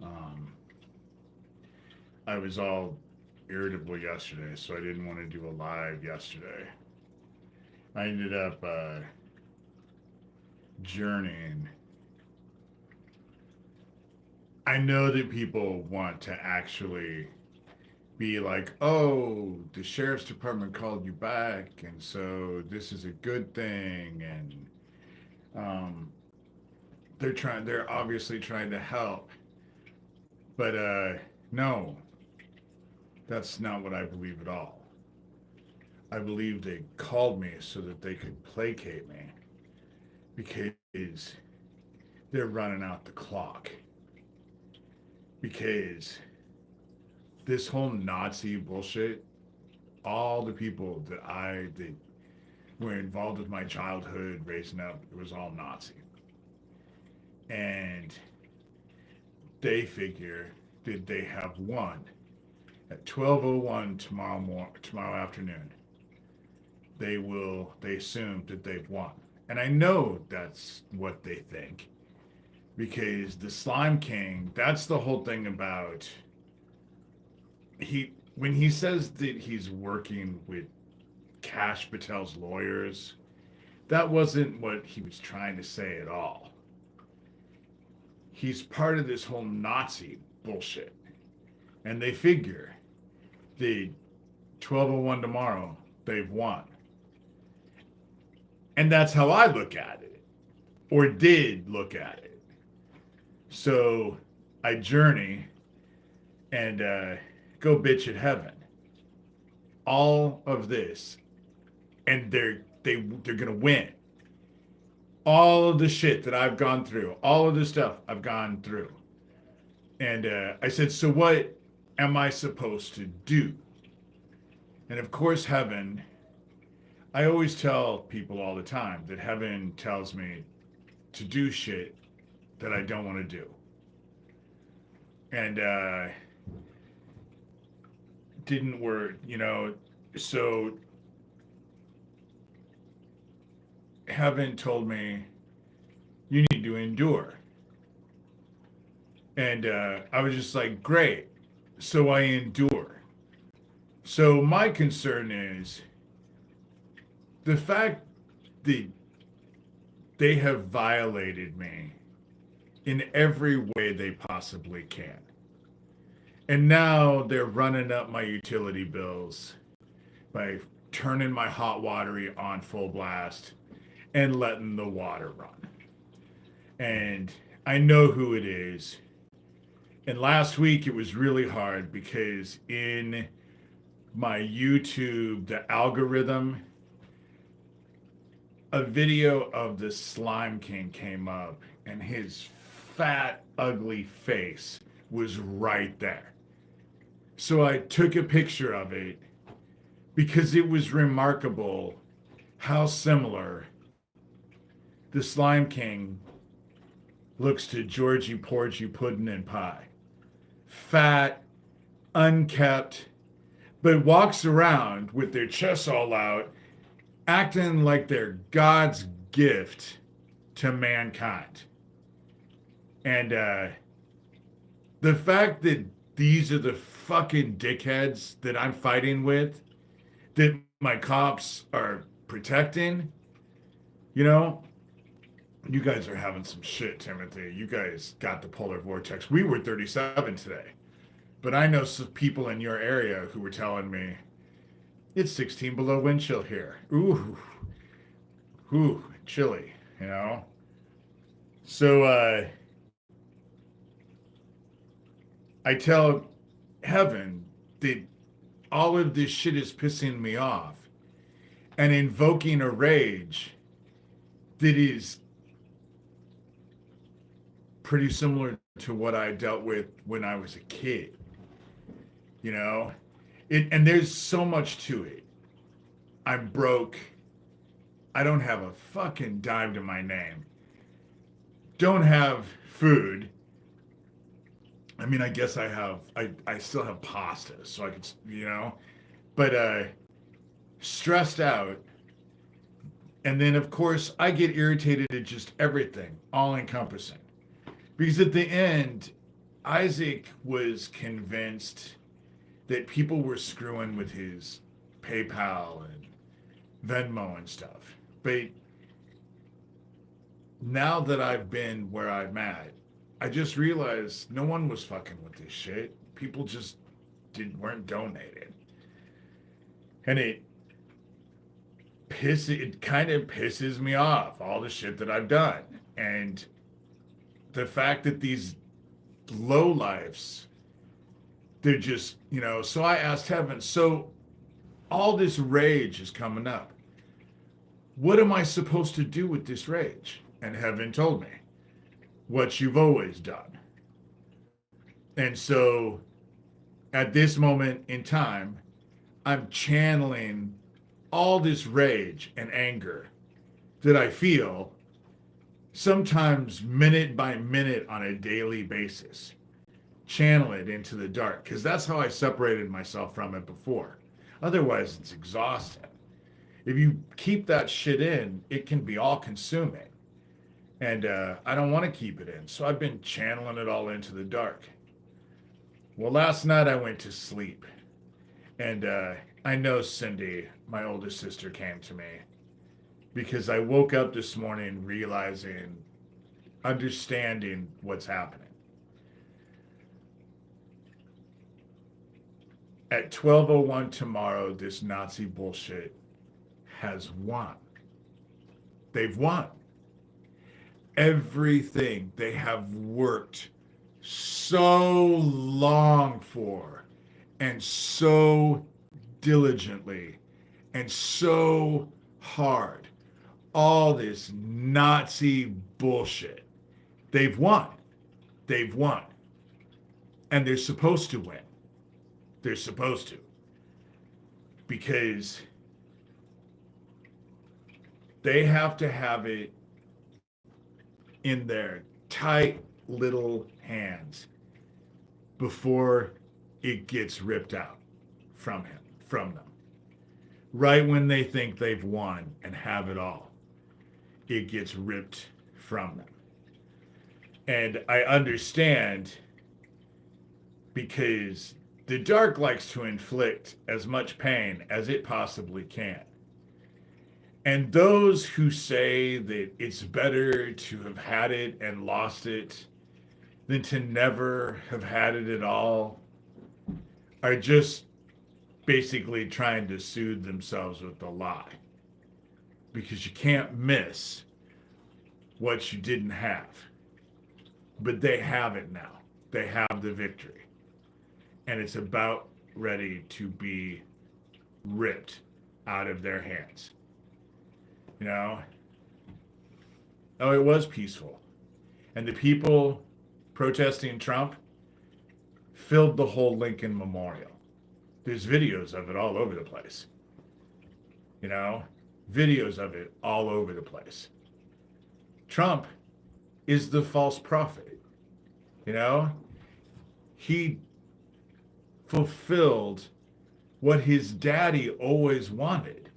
Um, I was all irritable yesterday, so I didn't want to do a live yesterday. I ended up journeying. I know that people want to actually be like, oh, the sheriff's department called you back, and so this is a good thing, and um, they're obviously trying to help, but no, that's not what I believe at all. I believe they called me so that they could placate me because they're running out the clock. Because this whole Nazi bullshit, all the people that were involved with my childhood raising up, it was all Nazi. And they figure that they have won. At 12:01 tomorrow afternoon, they assume that they've won. And I know that's what they think because the Slime King, that's the whole thing about he when he says that he's working with Cash Patel's lawyers, that wasn't what he was trying to say at all. He's part of this whole Nazi bullshit. And they figure the 12:01 tomorrow, they've won. And that's how I look at it, or did look at it. So I journey and go bitch at heaven. All of this, and they're gonna win. All of the shit that I've gone through, all of the stuff I've gone through. And I said, so what am I supposed to do? And of course, heaven, I always tell people all the time that heaven tells me to do shit that I don't want to do. And didn't work, so heaven told me, you need to endure. And I was just like, great. So I endure. So my concern is the fact that they have violated me in every way they possibly can. And now they're running up my utility bills by turning my hot water on full blast and letting the water run. And I know who it is. And last week it was really hard because in my YouTube, the algorithm, a video of the Slime King came up and his fat, ugly face was right there. So I took a picture of it because it was remarkable how similar the Slime King looks to Georgie Porgy Puddin' and Pie. Fat, unkept, but walks around with their chests all out, acting like they're God's gift to mankind. And the fact that these are the fucking dickheads that I'm fighting with, that my cops are protecting, you know, you guys are having some shit, Timothy. You guys got the polar vortex. We were 37 today. But I know some people in your area who were telling me it's 16 below wind chill here. Ooh, chilly, you know? So I tell heaven that all of this shit is pissing me off and invoking a rage that is pretty similar to what I dealt with when I was a kid. You know, and there's so much to it. I'm broke. I don't have a fucking dime to my name. Don't have food. I mean, I guess I still have pasta, so I could, but stressed out. And then, of course, I get irritated at just everything, all encompassing. Because at the end, Isaac was convinced that people were screwing with his PayPal and Venmo and stuff. But now that I've been where I'm at, I just realized no one was fucking with this shit. People just weren't donating. And it kind of pisses me off, all the shit that I've done. And the fact that these lowlifes, they're just, so I asked heaven, so all this rage is coming up. What am I supposed to do with this rage? And heaven told me, what you've always done. And so at this moment in time, I'm channeling all this rage and anger that I feel sometimes minute by minute on a daily basis. Channel it into the dark, because that's how I separated myself from it before. Otherwise, it's exhausting. If you keep that shit in, it can be all consuming. And I don't want to keep it in. So I've been channeling it all into the dark. Well, last night I went to sleep. And I know Cindy, my oldest sister, came to me. Because I woke up this morning realizing, understanding what's happening. At 12:01 tomorrow, this Nazi bullshit has won. They've won. Everything they have worked so long for and so diligently and so hard, all this Nazi bullshit, they've won. They've won. And they're supposed to win. They're supposed to. Because they have to have it in their tight little hands before it gets ripped out from them. Right when they think they've won and have it all, it gets ripped from them. And I understand, because the dark likes to inflict as much pain as it possibly can. And those who say that it's better to have had it and lost it than to never have had it at all are just basically trying to soothe themselves with the lie. Because you can't miss what you didn't have. But they have it now. They have the victory. And it's about ready to be ripped out of their hands. Oh, it was peaceful. And the people protesting Trump filled the whole Lincoln Memorial. There's videos of it all over the place. Videos of it all over the place. Trump is the false prophet. He fulfilled what his daddy always wanted.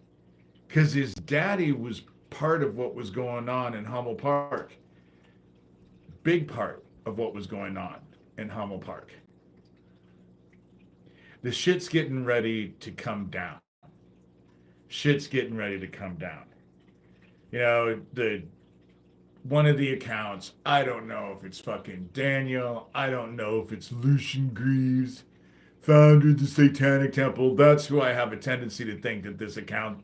Because his daddy was part of what was going on in Hummel Park. Big part of what was going on in Hummel Park. The shit's getting ready to come down. Shit's getting ready to come down. One of the accounts, I don't know if it's fucking Daniel, I don't know if it's Lucian Greaves, founder of the Satanic Temple. That's who I have a tendency to think that this account,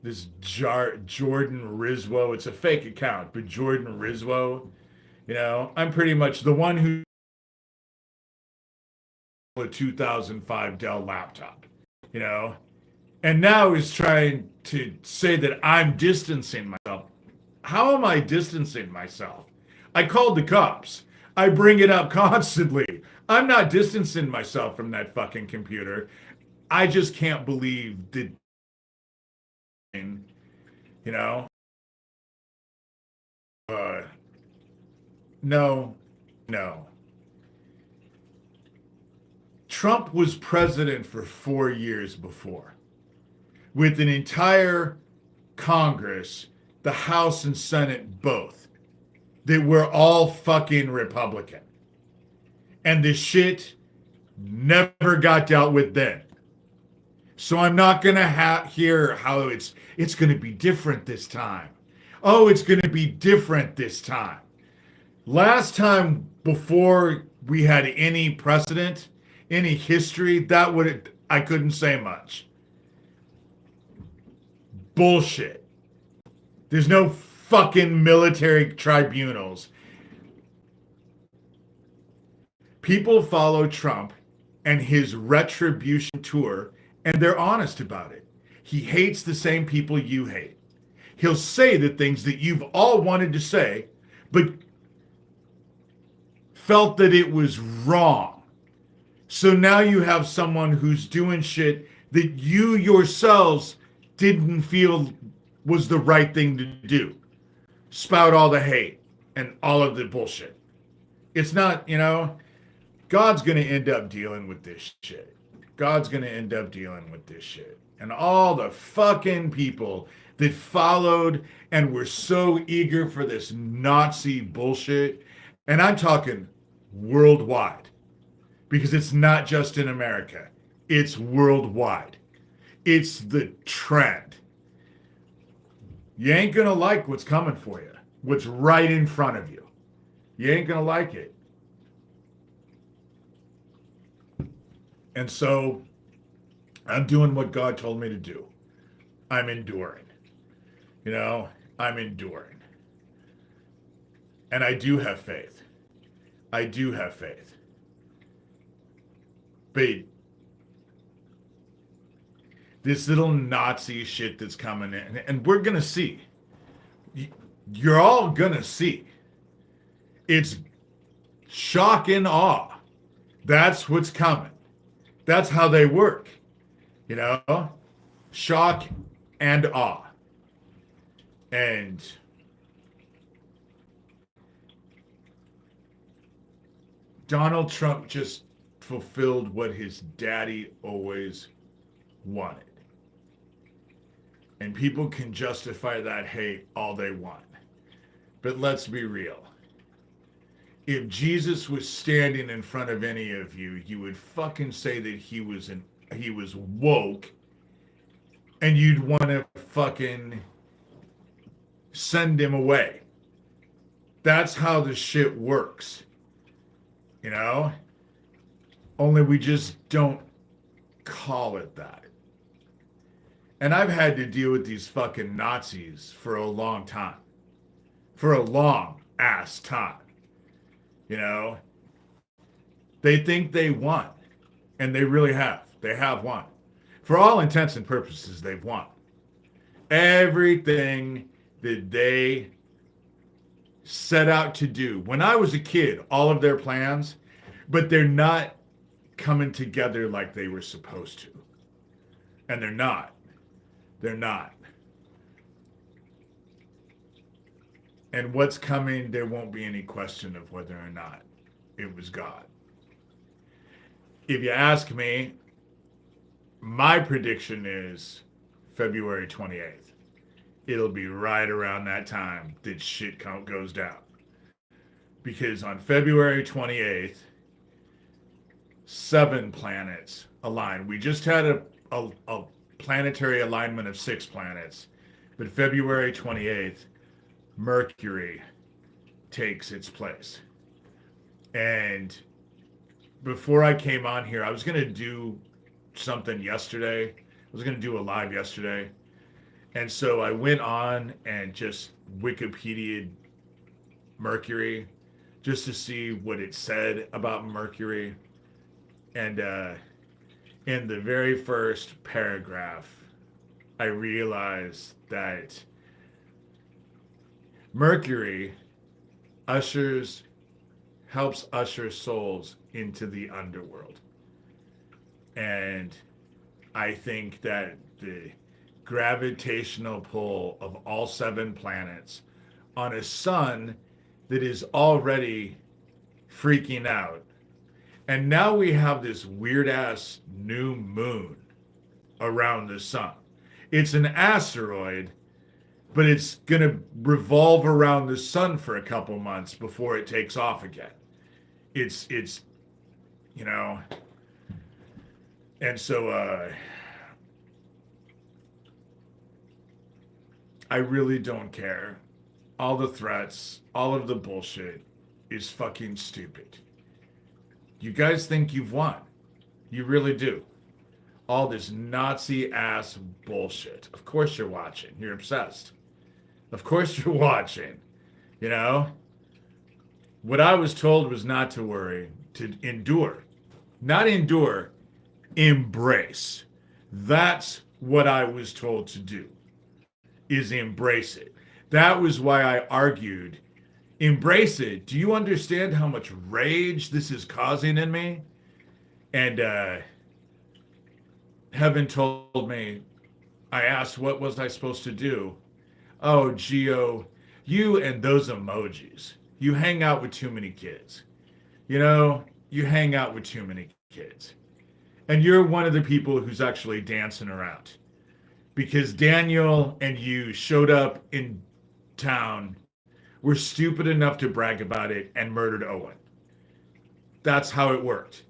this Jordan Rizwo, it's a fake account, but Jordan Rizwo, I'm pretty much the one who a 2005 Dell laptop, and now is trying to say that I'm distancing myself. How am I distancing myself? I called the cops. I bring it up constantly. I'm not distancing myself from that fucking computer. I just can't believe that, no. Trump was president for 4 years before, with an entire Congress, the House and Senate both, that were all fucking Republican. And the shit never got dealt with then. So I'm not going to hear how it's going to be different this time. Oh, it's going to be different this time. Last time, before we had any precedent, any history, I couldn't say much. Bullshit. There's no fucking military tribunals. People follow Trump and his retribution tour, and they're honest about it. He hates the same people you hate. He'll say the things that you've all wanted to say, but felt that it was wrong. So now you have someone who's doing shit that you yourselves didn't feel was the right thing to do. Spout all the hate and all of the bullshit. It's not, God's going to end up dealing with this shit. God's going to end up dealing with this shit. And all the fucking people that followed and were so eager for this Nazi bullshit. And I'm talking worldwide, because it's not just in America. It's worldwide. It's the trend. You ain't going to like what's coming for you, what's right in front of you. You ain't going to like it. And so I'm doing what God told me to do. I'm enduring. I'm enduring. And I do have faith. I do have faith. But this little Nazi shit that's coming in, and we're going to see. You're all going to see. It's shock and awe. That's what's coming. That's how they work. Shock and awe. And Donald Trump just fulfilled what his daddy always wanted. And people can justify that hate all they want. But let's be real. If Jesus was standing in front of any of you, you would fucking say that he was woke, and you'd want to fucking send him away. That's how the shit works. Only we just don't call it that. And I've had to deal with these fucking Nazis for a long time. For a long ass time. They think they won. And they really have. They have won. For all intents and purposes, they've won. Everything that they set out to do. When I was a kid, all of their plans, but they're not coming together like they were supposed to. And they're not. They're not. And what's coming, there won't be any question of whether or not it was God. If you ask me, my prediction is February 28th. It'll be right around that time that shit goes down. Because on February 28th, 7 planets align. We just had a planetary alignment of 6 planets. But February 28th, Mercury takes its place. And before I came on here, I was going to do something yesterday. I was going to do a live yesterday. And so I went on and just Wikipedia'd Mercury just to see what it said about Mercury. And in the very first paragraph, I realized that Mercury helps usher souls into the underworld. And I think that the gravitational pull of all 7 planets on a sun that is already freaking out. And now we have this weird ass new moon around the sun. It's an asteroid, but it's going to revolve around the sun for a couple months before it takes off again. It's you know? And so I really don't care. All the threats, all of the bullshit is fucking stupid. You guys think you've won. You really do. All this Nazi ass bullshit. Of course you're watching. You're obsessed. Of course you're watching. You know? What I was told was not to worry, to endure. Not endure, embrace. That's what I was told to do, is embrace it. That was why I argued, embrace it. Do you understand how much rage this is causing in me? And heaven told me, I asked, what was I supposed to do? Oh, Geo, you and those emojis. You hang out with too many kids. You know, you hang out with too many kids. And you're one of the people who's actually dancing around. Because Daniel and you showed up in town, were stupid enough to brag about it, and murdered Owen. That's how it worked,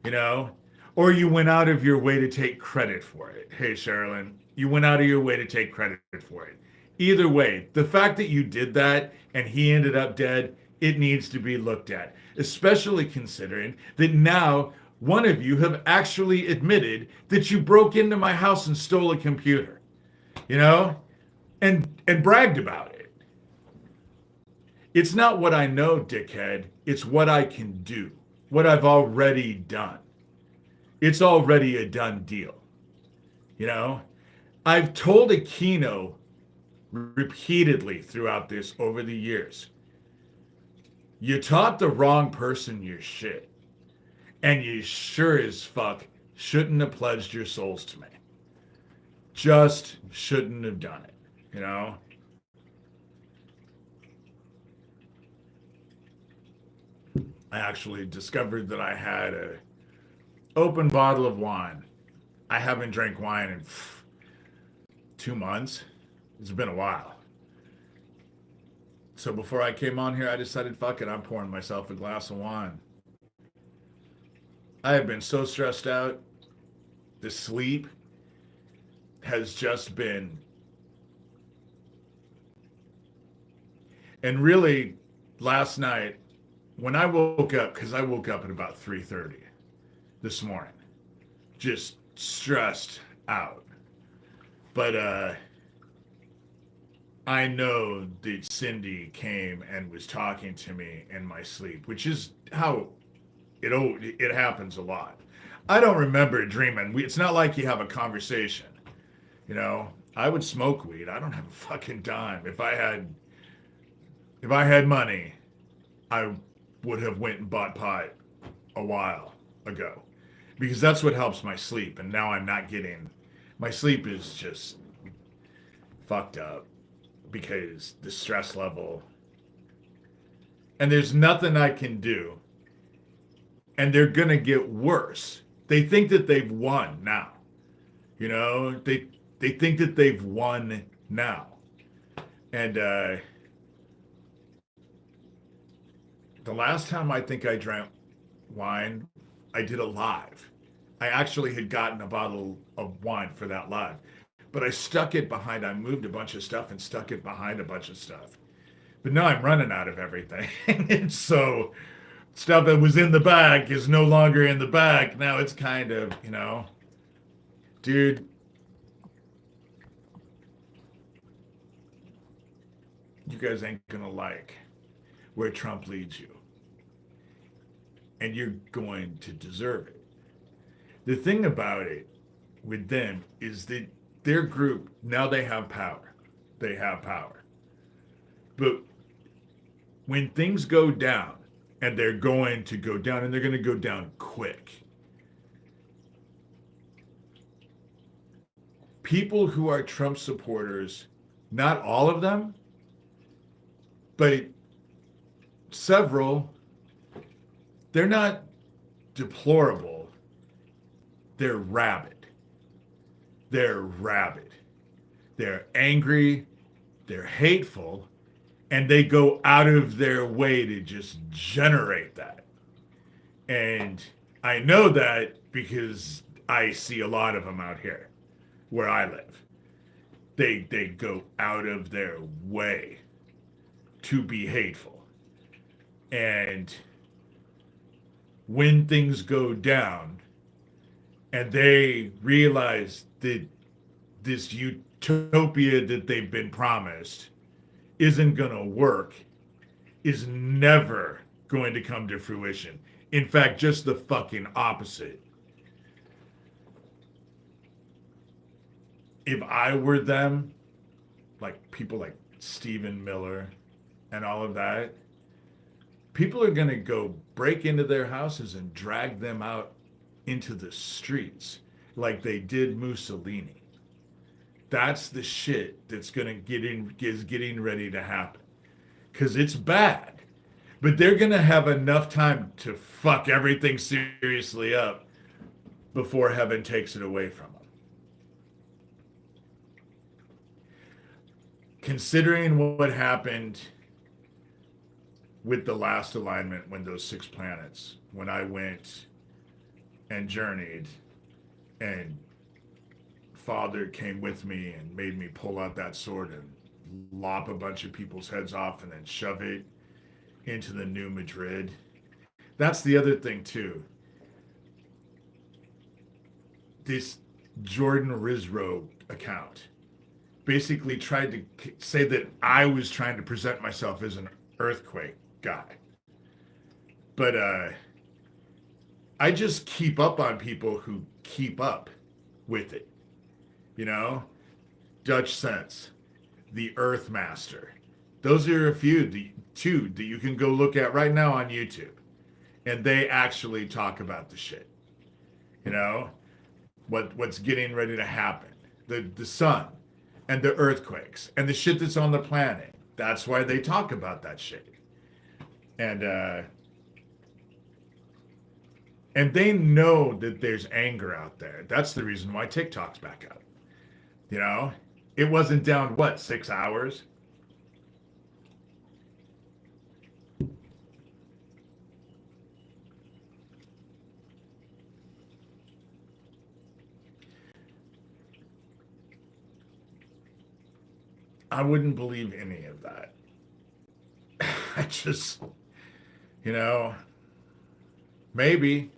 you know? Or you went out of your way to take credit for it. Hey, Sherilyn, you went out of your way to take credit for it. Either way, the fact that you did that and he ended up dead, it needs to be looked at, especially considering that now one of you have actually admitted that you broke into my house and stole a computer, you know, and bragged about it. It's not what I know, dickhead. It's what I can do, what I've already done. It's already a done deal. You know, I've told Aquino repeatedly throughout this over the years, you taught the wrong person your shit. And you sure as fuck shouldn't have pledged your souls to me. Just shouldn't have done it, you know? I actually discovered that I had a open bottle of wine. I haven't drank wine in 2 months. It's been a while. So before I came on here, I decided, fuck it, I'm pouring myself a glass of wine. I have been so stressed out. The sleep has just been, and really last night when I woke up, because I woke up at about 3:30 this morning, just stressed out. But I know that Cindy came and was talking to me in my sleep, which is how it happens a lot. I don't remember dreaming. It's not like you have a conversation. You know, I would smoke weed. I don't have a fucking dime. If I had money, I would have went and bought pot a while ago, because that's what helps my sleep. And now I'm not getting, my sleep is just fucked up because the stress level, and there's nothing I can do. And they're going to get worse. They think that they've won now. You know, they think that they've won now. And the last time I think I drank wine, I did a live. I actually had gotten a bottle of wine for that live. But I stuck it behind, I moved a bunch of stuff and stuck it behind a bunch of stuff. But now I'm running out of everything. And so stuff that was in the bag is no longer in the bag. Now it's kind of, you know, dude, you guys ain't gonna like where Trump leads you. And you're going to deserve it. The thing about it with them is that their group, now they have power. They have power. But when things go down, and they're going to go down, and they're going to go down quick, people who are Trump supporters, not all of them, but several, they're not deplorable. They're rabid. They're rabid. They're angry. They're hateful. And they go out of their way to just generate that. And I know that because I see a lot of them out here where I live. They go out of their way to be hateful. And when things go down and they realize that this utopia that they've been promised isn't going to work, is never going to come to fruition. In fact, just the fucking opposite. If I were them, like people like Stephen Miller and all of that, people are going to go break into their houses and drag them out into the streets like they did Mussolini. That's the shit that's going to is getting ready to happen. Because it's bad. But they're going to have enough time to fuck everything seriously up before heaven takes it away from them. Considering what happened with the last alignment when those 6 planets, when I went and journeyed and Father came with me and made me pull out that sword and lop a bunch of people's heads off and then shove it into the New Madrid. That's the other thing too. This Jordan Rizro account basically tried to say that I was trying to present myself as an earthquake guy. But I just keep up on people who keep up with it. You know? Dutch Sense, the Earth Master. Those are a few, the two that you can go look at right now on YouTube. And they actually talk about the shit. You know? What's getting ready to happen. The sun and the earthquakes and the shit that's on the planet. That's why they talk about that shit. And they know that there's anger out there. That's the reason why TikTok's back up. You know? It wasn't down, what, 6 hours? I wouldn't believe any of that. I just, you know, maybe.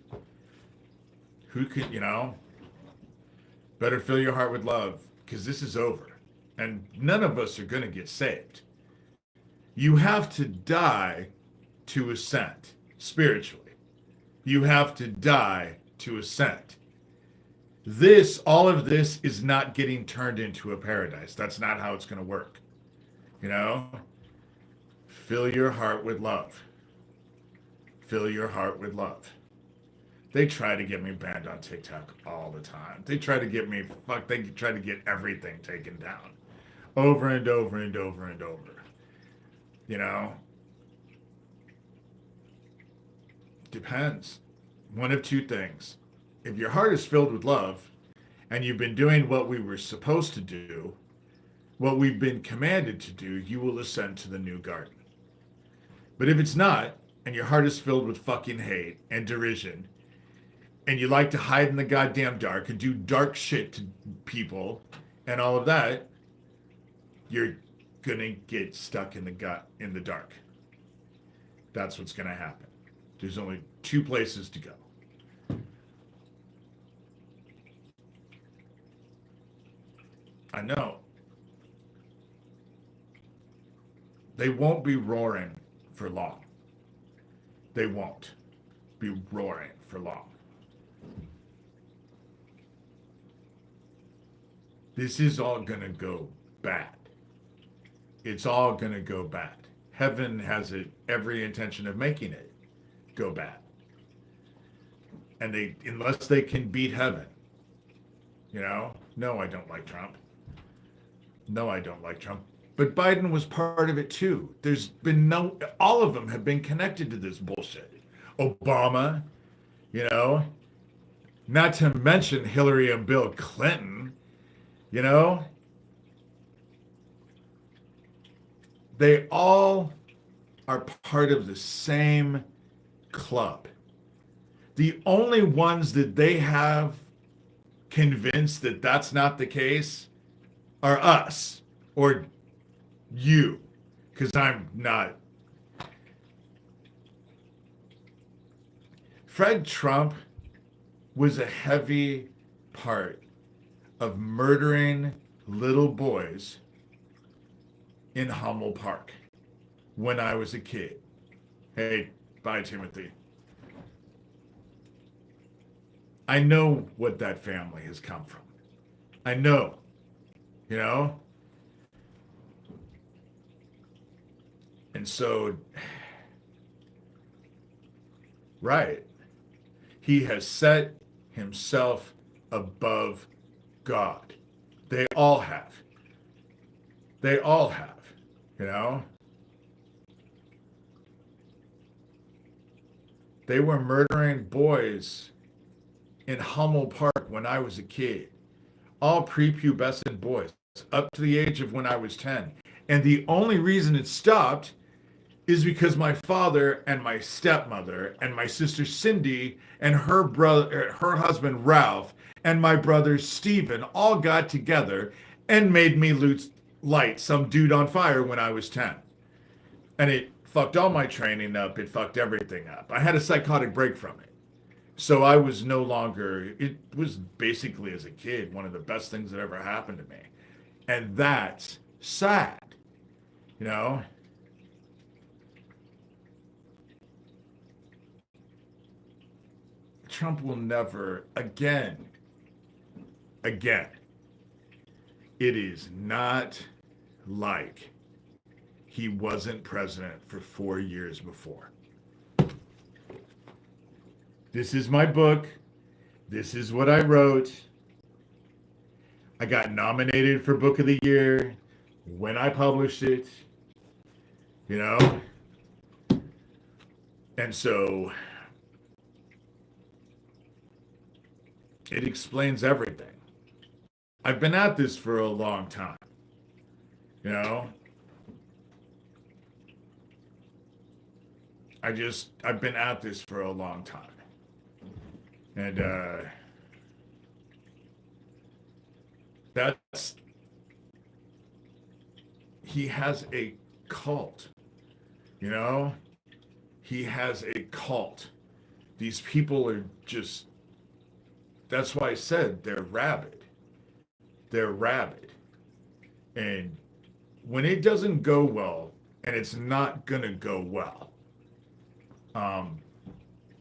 Who could, you know? Better fill your heart with love, because this is over. And none of us are going to get saved. You have to die to ascend spiritually. You have to die to ascend. All of this is not getting turned into a paradise. That's not how it's going to work. You know? Fill your heart with love. Fill your heart with love. They try to get me banned on TikTok all the time. They try to get me, they try to get everything taken down. Over and over and over and over. You know? Depends. One of two things. If your heart is filled with love, and you've been doing what we were supposed to do, what we've been commanded to do, you will ascend to the new garden. But if it's not, and your heart is filled with fucking hate and derision, and you like to hide in the goddamn dark and do dark shit to people and all of that, you're gonna get stuck in the dark. That's what's gonna happen. There's only 2 places to go. I know. They won't be roaring for long. They won't be roaring for long. This is all going to go bad. It's all going to go bad. Heaven has every intention of making it go bad. And unless they can beat heaven, you know, no, I don't like Trump. No, I don't like Trump. But Biden was part of it too. There's been all of them have been connected to this bullshit. Obama, you know, not to mention Hillary and Bill Clinton, you know. They all are part of the same club. The only ones that they have convinced that that's not the case are us or you, because I'm not. Fred Trump was a heavy part of murdering little boys in Hummel Park when I was a kid. Hey, bye, Timothy. I know what that family has come from. I know, you know? And so, right, he has set himself above God. They all have. They all have, you know? They were murdering boys in Hummel Park when I was a kid. All prepubescent boys, up to the age of when I was 10. And the only reason it stopped is because my father and my stepmother and my sister Cindy and her brother, her husband Ralph, and my brother Stephen all got together and made me light some dude on fire when I was 10. And it fucked all my training up. It fucked everything up. I had a psychotic break from it. So I was no longer, it was basically as a kid, one of the best things that ever happened to me. And that's sad, you know? Trump will never, again, it is not like he wasn't president for 4 years before. This is my book. This is what I wrote. I got nominated for Book of the Year when I published it, you know? And so it explains everything. I've been at this for a long time, you know? I've been at this for a long time. And he has a cult, you know? He has a cult. These people are just, that's why I said they're rabid. They're rabid. And when it doesn't go well, and it's not gonna go well,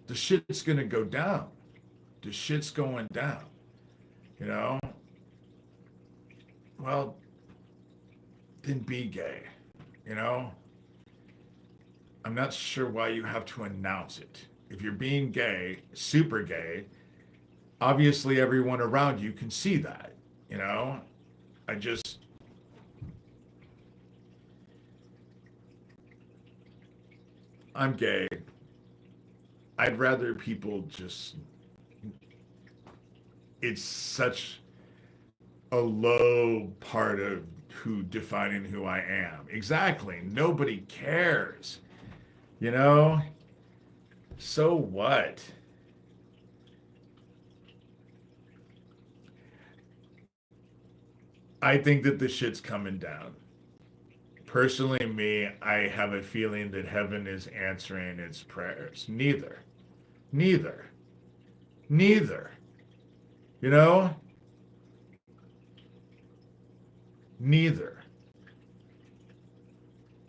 the shit's gonna go down. The shit's going down, you know? Well, then be gay, you know? I'm not sure why you have to announce it. If you're being gay, super gay, obviously everyone around you can see that, you know? I'm gay. I'd rather people just, it's such a low part of defining who I am. Exactly. Nobody cares. You know? So what? I think that the shit's coming down. Personally, me, I have a feeling that heaven is answering its prayers. Neither. Neither. Neither. You know? Neither.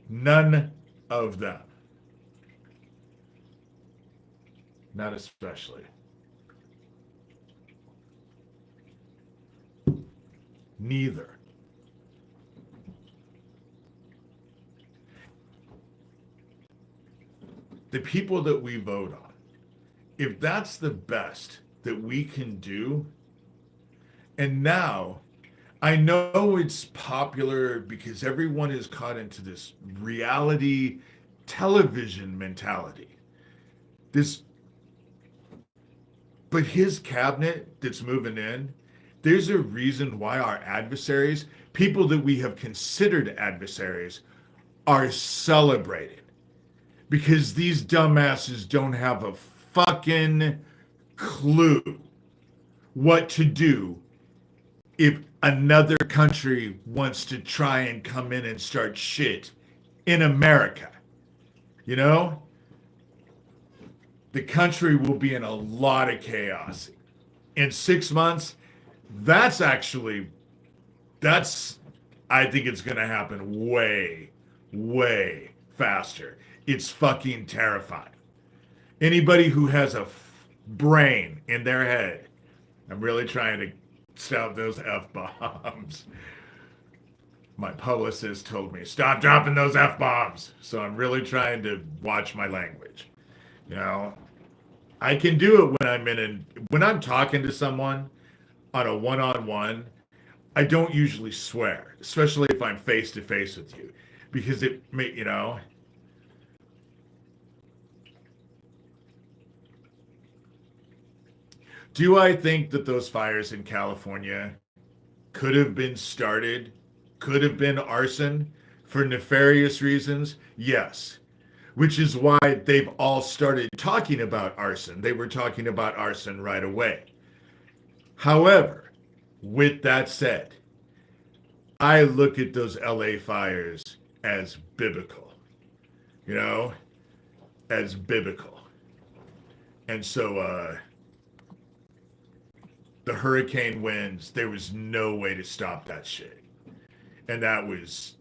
None of them. Not especially. Neither. The people that we vote on, if that's the best that we can do, and now I know it's popular because everyone is caught into this reality television mentality. But his cabinet that's moving in, there's a reason why our adversaries, people that we have considered adversaries, are celebrated. Because these dumbasses don't have a fucking clue what to do if another country wants to try and come in and start shit in America. You know, the country will be in a lot of chaos. In 6 months, that's actually, that's, I think it's going to happen way, way faster. It's fucking terrifying. Anybody who has a brain in their head, I'm really trying to stop those F-bombs. My publicist told me, stop dropping those F-bombs. So I'm really trying to watch my language. You know, I can do it when I'm talking to someone on a one-on-one. I don't usually swear, especially if I'm face to face with you, because it may, you know. Do I think that those fires in California could have been started, could have been arson for nefarious reasons? Yes. Which is why they've all started talking about arson. They were talking about arson right away. However, with that said, I look at those LA fires as biblical, you know, as biblical. And so the hurricane winds, there was no way to stop that shit. And that was,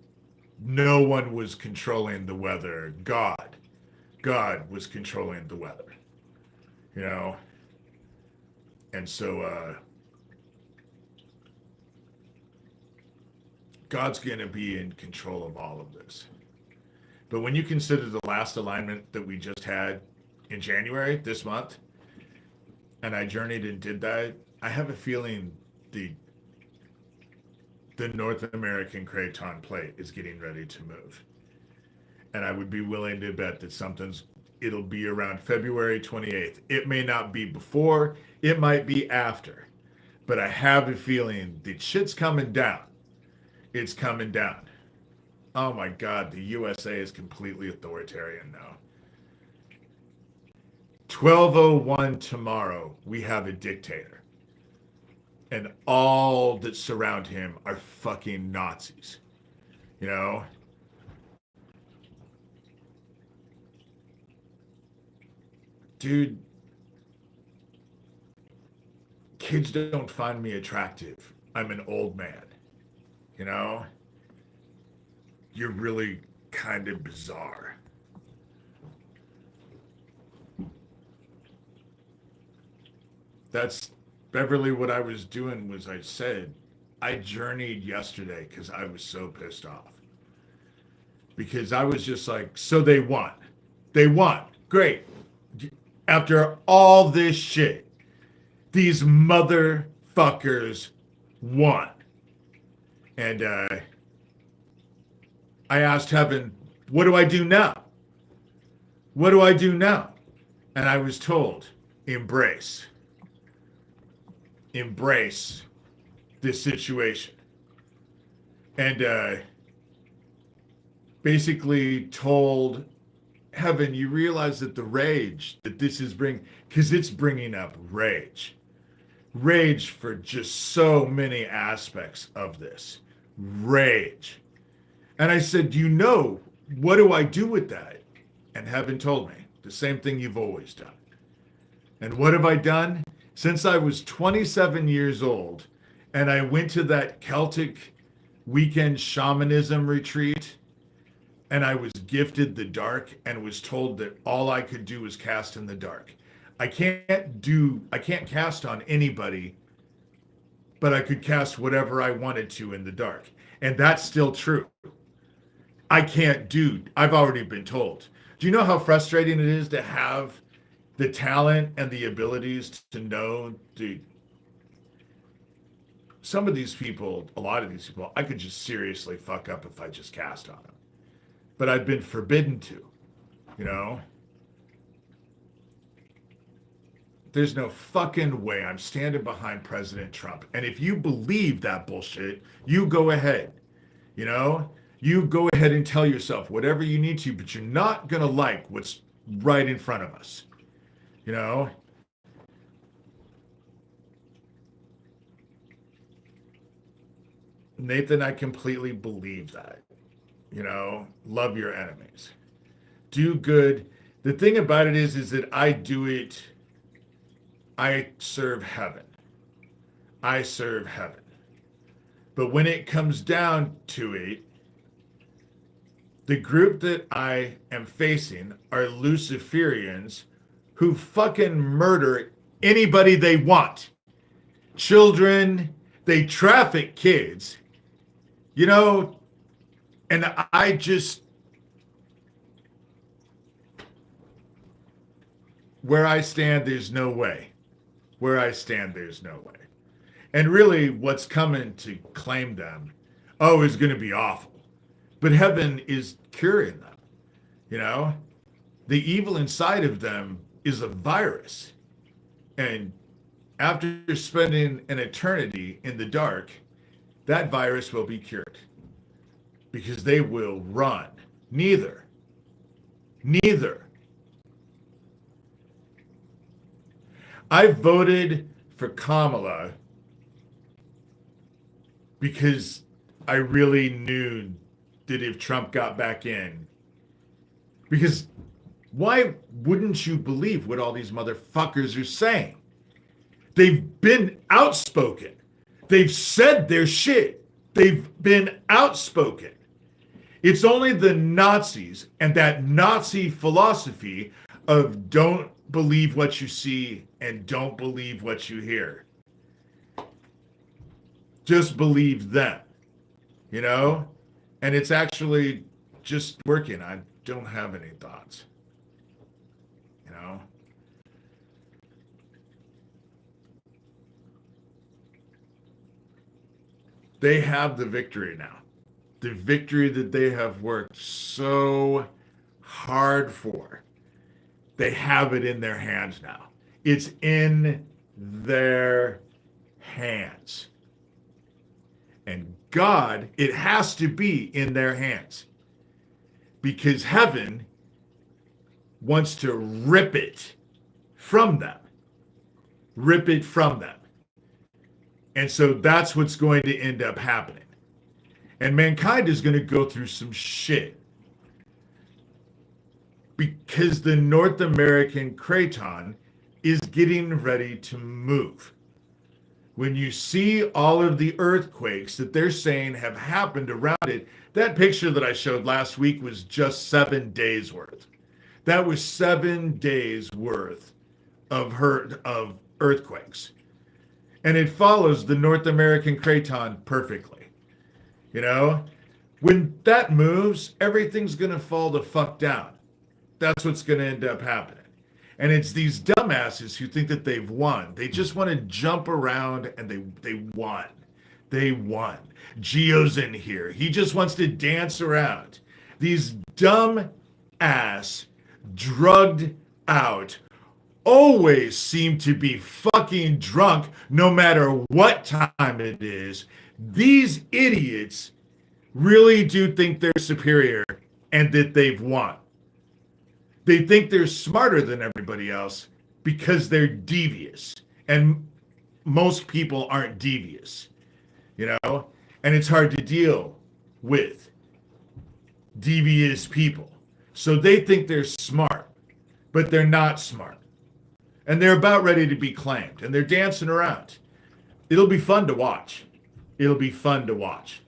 no one was controlling the weather. God was controlling the weather, you know? And so God's going to be in control of all of this. But when you consider the last alignment that we just had in January, this month, and I journeyed and did that, I have a feeling the North American Craton plate is getting ready to move. And I would be willing to bet that it'll be around February 28th. It may not be before, it might be after. But I have a feeling that shit's coming down. It's coming down. Oh my God, the USA is completely authoritarian now. 12:01 tomorrow, we have a dictator. And all that surround him are fucking Nazis. You know? Dude, kids don't find me attractive. I'm an old man. You know? You're really kind of bizarre. That's Beverly, what I was doing was I journeyed yesterday because I was so pissed off. Because I was just like, so they won. They won. Great. After all this shit, these motherfuckers won. And I asked heaven, what do I do now? What do I do now? And I was told, embrace. Embrace this situation. And basically told heaven, you realize that the rage that this is because it's bringing up rage. Rage for just so many aspects of this. Rage. And I said, what do I do with that? And heaven told me, the same thing you've always done. And what have I done? Since I was 27 years old, and I went to that Celtic weekend shamanism retreat, and I was gifted the dark and was told that all I could do was cast in the dark. I can't cast on anybody, but I could cast whatever I wanted to in the dark. And that's still true. I've already been told. Do you know how frustrating it is to have the talent and the abilities to know, some of these people, a lot of these people, I could just seriously fuck up if I just cast on them. But I've been forbidden to, you know? There's no fucking way I'm standing behind President Trump. And if you believe that bullshit, you go ahead, you know? You go ahead and tell yourself whatever you need to, but you're not going to like what's right in front of us, you know? Nathan, I completely believe that. Love your enemies. Do good. The thing about it is that I do it. I serve heaven. I serve heaven. But when it comes down to it, the group that I am facing are Luciferians who fucking murder anybody they want. Children, they traffic kids, and I just, where I stand, there's no way. Where I stand, there's no way. And really, what's coming to claim them, is going to be awful. But heaven is curing them. The evil inside of them is a virus. And after spending an eternity in the dark, that virus will be cured because they will run. Neither. I voted for Kamala because I really knew that if Trump got back in, because why wouldn't you believe what all these motherfuckers are saying? They've been outspoken. They've said their shit. They've been outspoken. It's only the Nazis and that Nazi philosophy of don't believe what you see and don't believe what you hear. Just believe them, And it's actually just working. I don't have any thoughts, They have the victory now. The victory that they have worked so hard for. They have it in their hands now. It's in their hands. And God, it has to be in their hands. Because heaven wants to rip it from them. Rip it from them. And so that's what's going to end up happening. And mankind is going to go through some shit. Because the North American craton is getting ready to move. When you see all of the earthquakes that they're saying have happened around it, that picture that I showed last week was just 7 days worth. That was 7 days worth of earthquakes. And it follows the North American craton perfectly. When that moves, everything's going to fall the fuck down. That's what's going to end up happening. And it's these dumbasses who think that they've won. They just want to jump around and they won. They won. Gio's in here. He just wants to dance around. These dumb ass, drugged out, always seem to be fucking drunk no matter what time it is. These idiots really do think they're superior and that they've won. They think they're smarter than everybody else because they're devious. And most people aren't devious, And it's hard to deal with devious people. So they think they're smart, but they're not smart. And they're about ready to be claimed. And they're dancing around. It'll be fun to watch. It'll be fun to watch.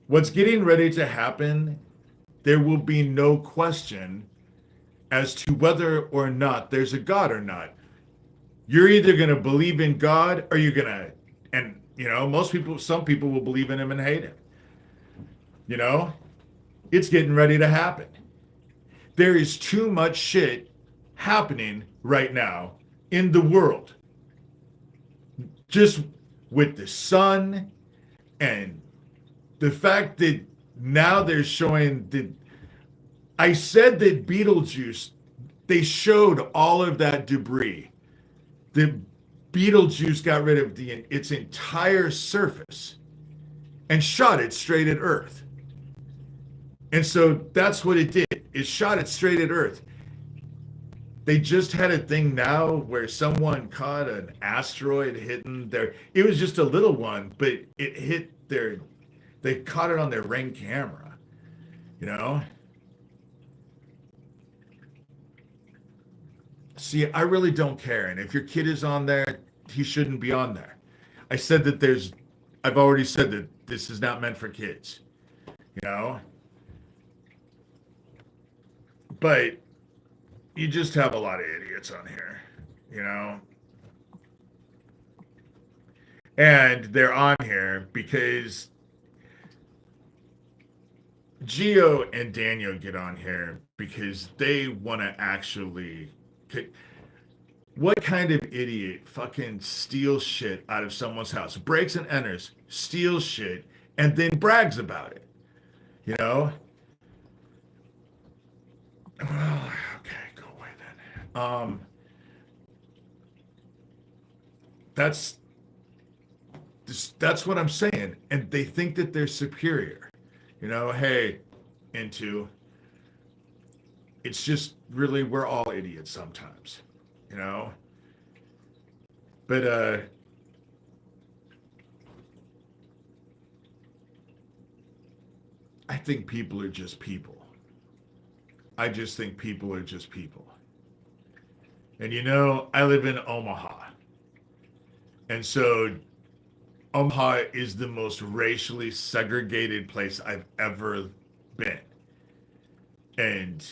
What's getting ready to happen, there will be no question as to whether or not there's a God or not. You're either going to believe in God or you're going to, and some people will believe in him and hate him. It's getting ready to happen. There is too much shit happening right now in the world. Just with the sun and the fact that now they're showing that I said that Beetlejuice, they showed all of that debris. The Beetlejuice got rid of its entire surface and shot it straight at Earth. And so that's what it did. It shot it straight at Earth. They just had a thing now where someone caught an asteroid hitting their, it was just a little one, but it hit their, they caught it on their Ring camera, you know? See, I really don't care. And if your kid is on there, he shouldn't be on there. I said that there's, I've already said that this is not meant for kids, you know? But you just have a lot of idiots on here, you know? And they're on here because Geo and Daniel get on here because they want to actually. What kind of idiot fucking steals shit out of someone's house, breaks and enters, steals shit, and then brags about it? You know? Well, okay, go away then. That's that's what I'm saying, and they think that they're superior. You know, hey, into it's just really we're all idiots sometimes, you know. But I think people are just people. I just think people are just people. And you know, I live in Omaha. And so Omaha is the most racially segregated place I've ever been. And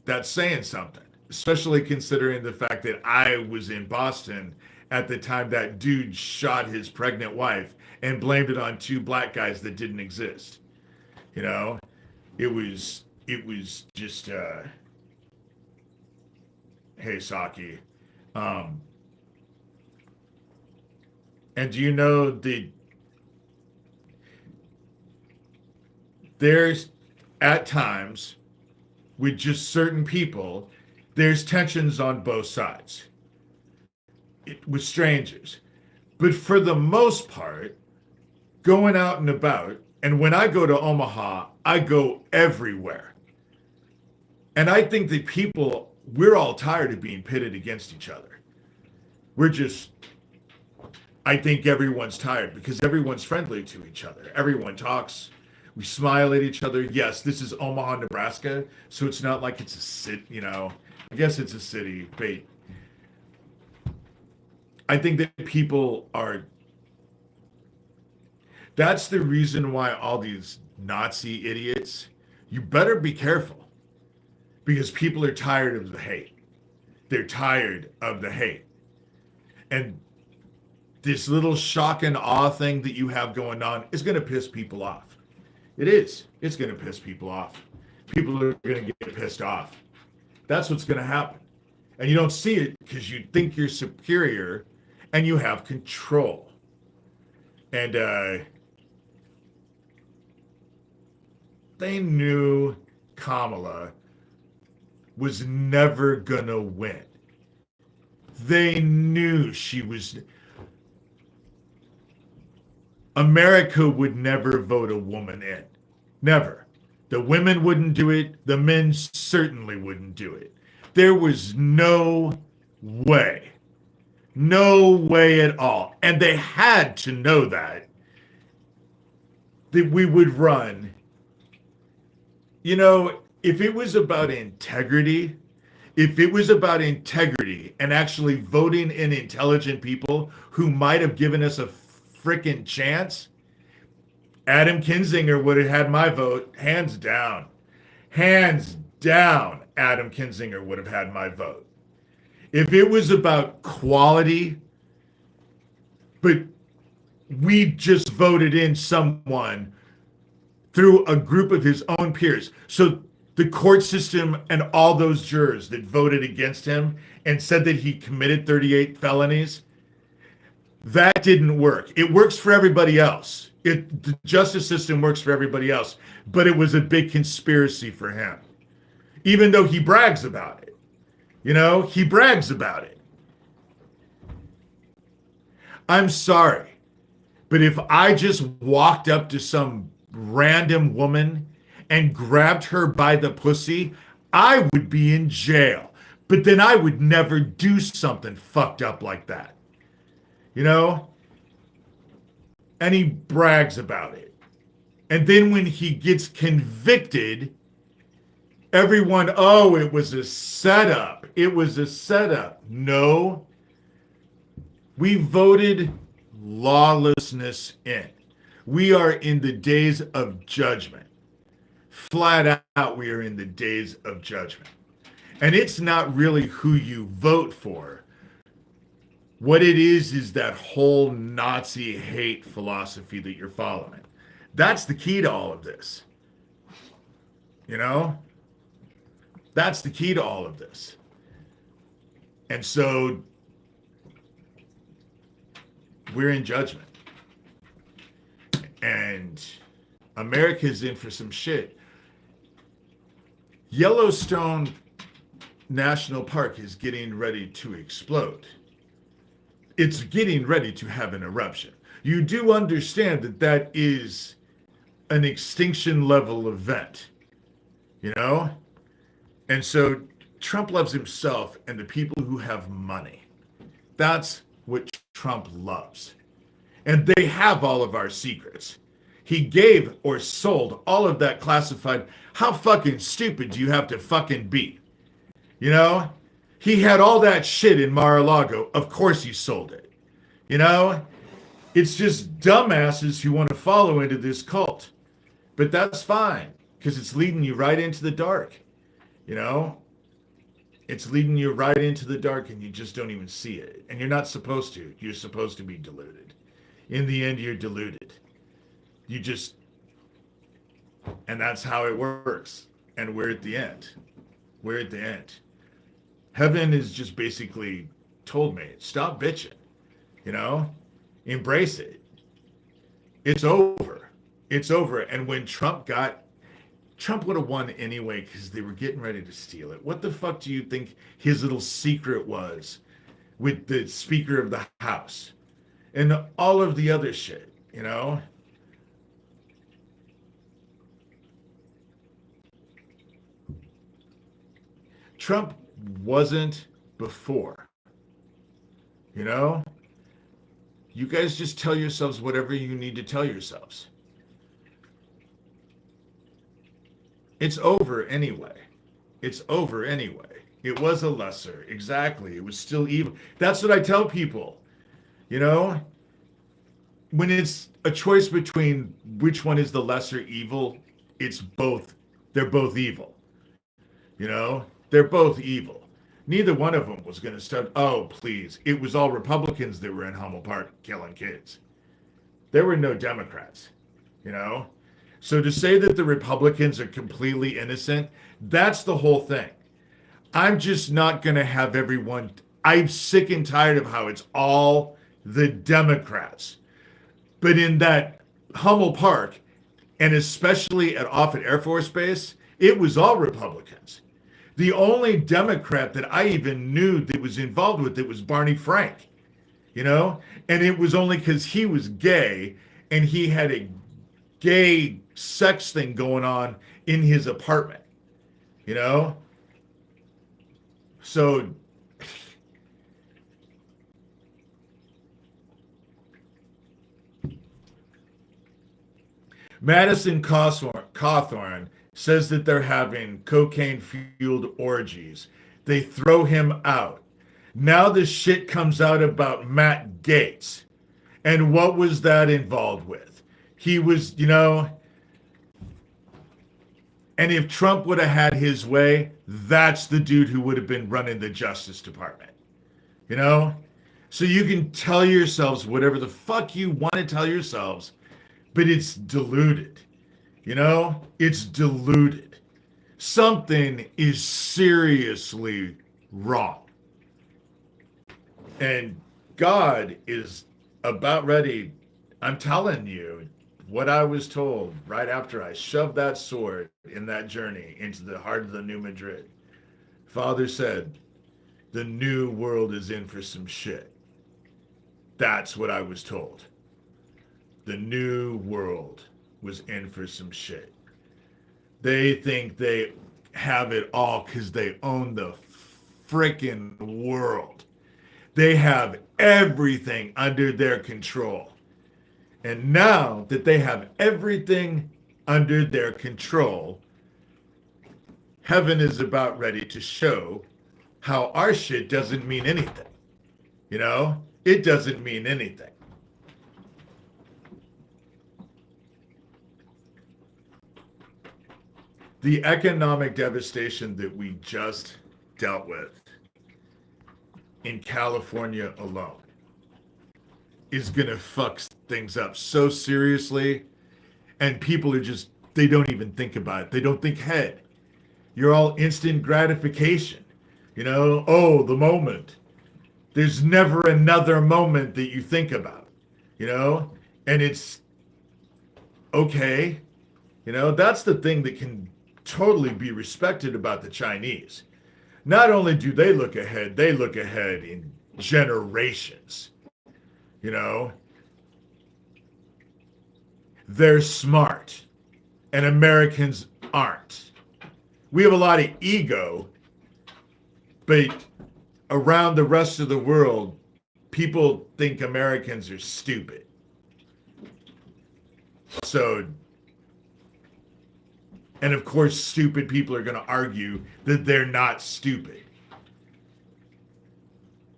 that's saying something, especially considering the fact that I was in Boston at the time that dude shot his pregnant wife and blamed it on two black guys that didn't exist. You know, it was just hey Saki. And do you know there's at times with just certain people, there's tensions on both sides with strangers. But for the most part, going out and about, and when I go to Omaha, I go everywhere. And I think that people, we're all tired of being pitted against each other. We're just, I think everyone's tired because everyone's friendly to each other. Everyone talks. We smile at each other. Yes, this is Omaha, Nebraska, so it's not like it's a city, you know. I guess it's a city, but I think that people are. That's the reason why all these Nazi idiots, you better be careful because people are tired of the hate. They're tired of the hate. And this little shock and awe thing that you have going on is going to piss people off. It is. It's going to piss people off. People are going to get pissed off. That's what's going to happen. And you don't see it because you think you're superior and you have control. And they knew Kamala was never going to win. They knew she was. America would never vote a woman in. Never. The women wouldn't do it. The men certainly wouldn't do it. There was no way. No way at all. And they had to know that we would run. You know, if it was about integrity, and actually voting in intelligent people who might have given us a freaking chance, Adam Kinzinger would have had my vote, hands down. Hands down, Adam Kinzinger would have had my vote. If it was about quality, but we just voted in someone through a group of his own peers. So the court system and all those jurors that voted against him and said that he committed 38 felonies, that didn't work. It works for everybody else. The justice system works for everybody else, but it was a big conspiracy for him. Even though he brags about it. You know, he brags about it. I'm sorry, but if I just walked up to some random woman and grabbed her by the pussy, I would be in jail. But then I would never do something fucked up like that, you know? And he brags about it. And then when he gets convicted, everyone, oh, it was a setup. It was a setup. No, we voted lawlessness in. We are in the days of judgment. Flat out, we are in the days of judgment. And it's not really who you vote for. What it is that whole Nazi hate philosophy that you're following. That's the key to all of this. You know? That's the key to all of this. And so we're in judgment. And America's in for some shit. Yellowstone National Park is getting ready to explode. It's getting ready to have an eruption. You do understand that that is an extinction level event, you know? And so Trump loves himself and the people who have money. That's what Trump loves. And they have all of our secrets. He gave or sold all of that classified. How fucking stupid do you have to fucking be? You know? He had all that shit in Mar-a-Lago. Of course he sold it. You know? It's just dumbasses who want to follow into this cult. But that's fine, because it's leading you right into the dark. You know? It's leading you right into the dark and you just don't even see it. And you're not supposed to. You're supposed to be deluded. In the end, you're deluded. You just... And that's how it works. And we're at the end. We're at the end. Heaven has just basically told me, stop bitching. You know? Embrace it. It's over. It's over. And when Trump would have won anyway because they were getting ready to steal it. What the fuck do you think his little secret was with the Speaker of the House and all of the other shit, you know? Trump wasn't before, you know? You guys just tell yourselves whatever you need to tell yourselves. It's over anyway. It's over anyway. It was a lesser. Exactly. It was still evil. That's what I tell people. You know, when it's a choice between which one is the lesser evil, it's both. They're both evil. You know, they're both evil. Neither one of them was going to start. Oh, please. It was all Republicans that were in Hummel Park killing kids. There were no Democrats, you know? So to say that the Republicans are completely innocent, that's the whole thing. I'm just not going to have everyone. I'm sick and tired of how it's all the Democrats. But in that Hummel Park, and especially at Offutt Air Force Base, it was all Republicans. The only Democrat that I even knew that was involved with it was Barney Frank, you know? And it was only because he was gay and he had a gay sex thing going on in his apartment, you know? So Madison Cawthorn says that they're having cocaine-fueled orgies. They throw him out. Now this shit comes out about Matt Gaetz. And what was that involved with? He was, you know, and if Trump would have had his way, that's the dude who would have been running the Justice Department. You know? So you can tell yourselves whatever the fuck you want to tell yourselves, but it's diluted. You know, it's diluted. Something is seriously wrong. And God is about ready. I'm telling you what I was told right after I shoved that sword in that journey into the heart of the New Madrid. Father said, the new world is in for some shit. That's what I was told. The new world was in for some shit. They think they have it all because they own the freaking world. They have everything under their control. And now that they have everything under their control, heaven is about ready to show how our shit doesn't mean anything. You know? It doesn't mean anything. The economic devastation that we just dealt with in California alone is going to fuck things up so seriously. And people are just, they don't even think about it. They don't think ahead. You're all instant gratification. You know, oh, the moment. There's never another moment that you think about, you know? And it's okay. You know, that's the thing that can totally be respected about the Chinese. Not only do they look ahead in generations. You know, they're smart and Americans aren't. We have a lot of ego, but around the rest of the world, people think Americans are stupid. So, and of course, stupid people are going to argue that they're not stupid.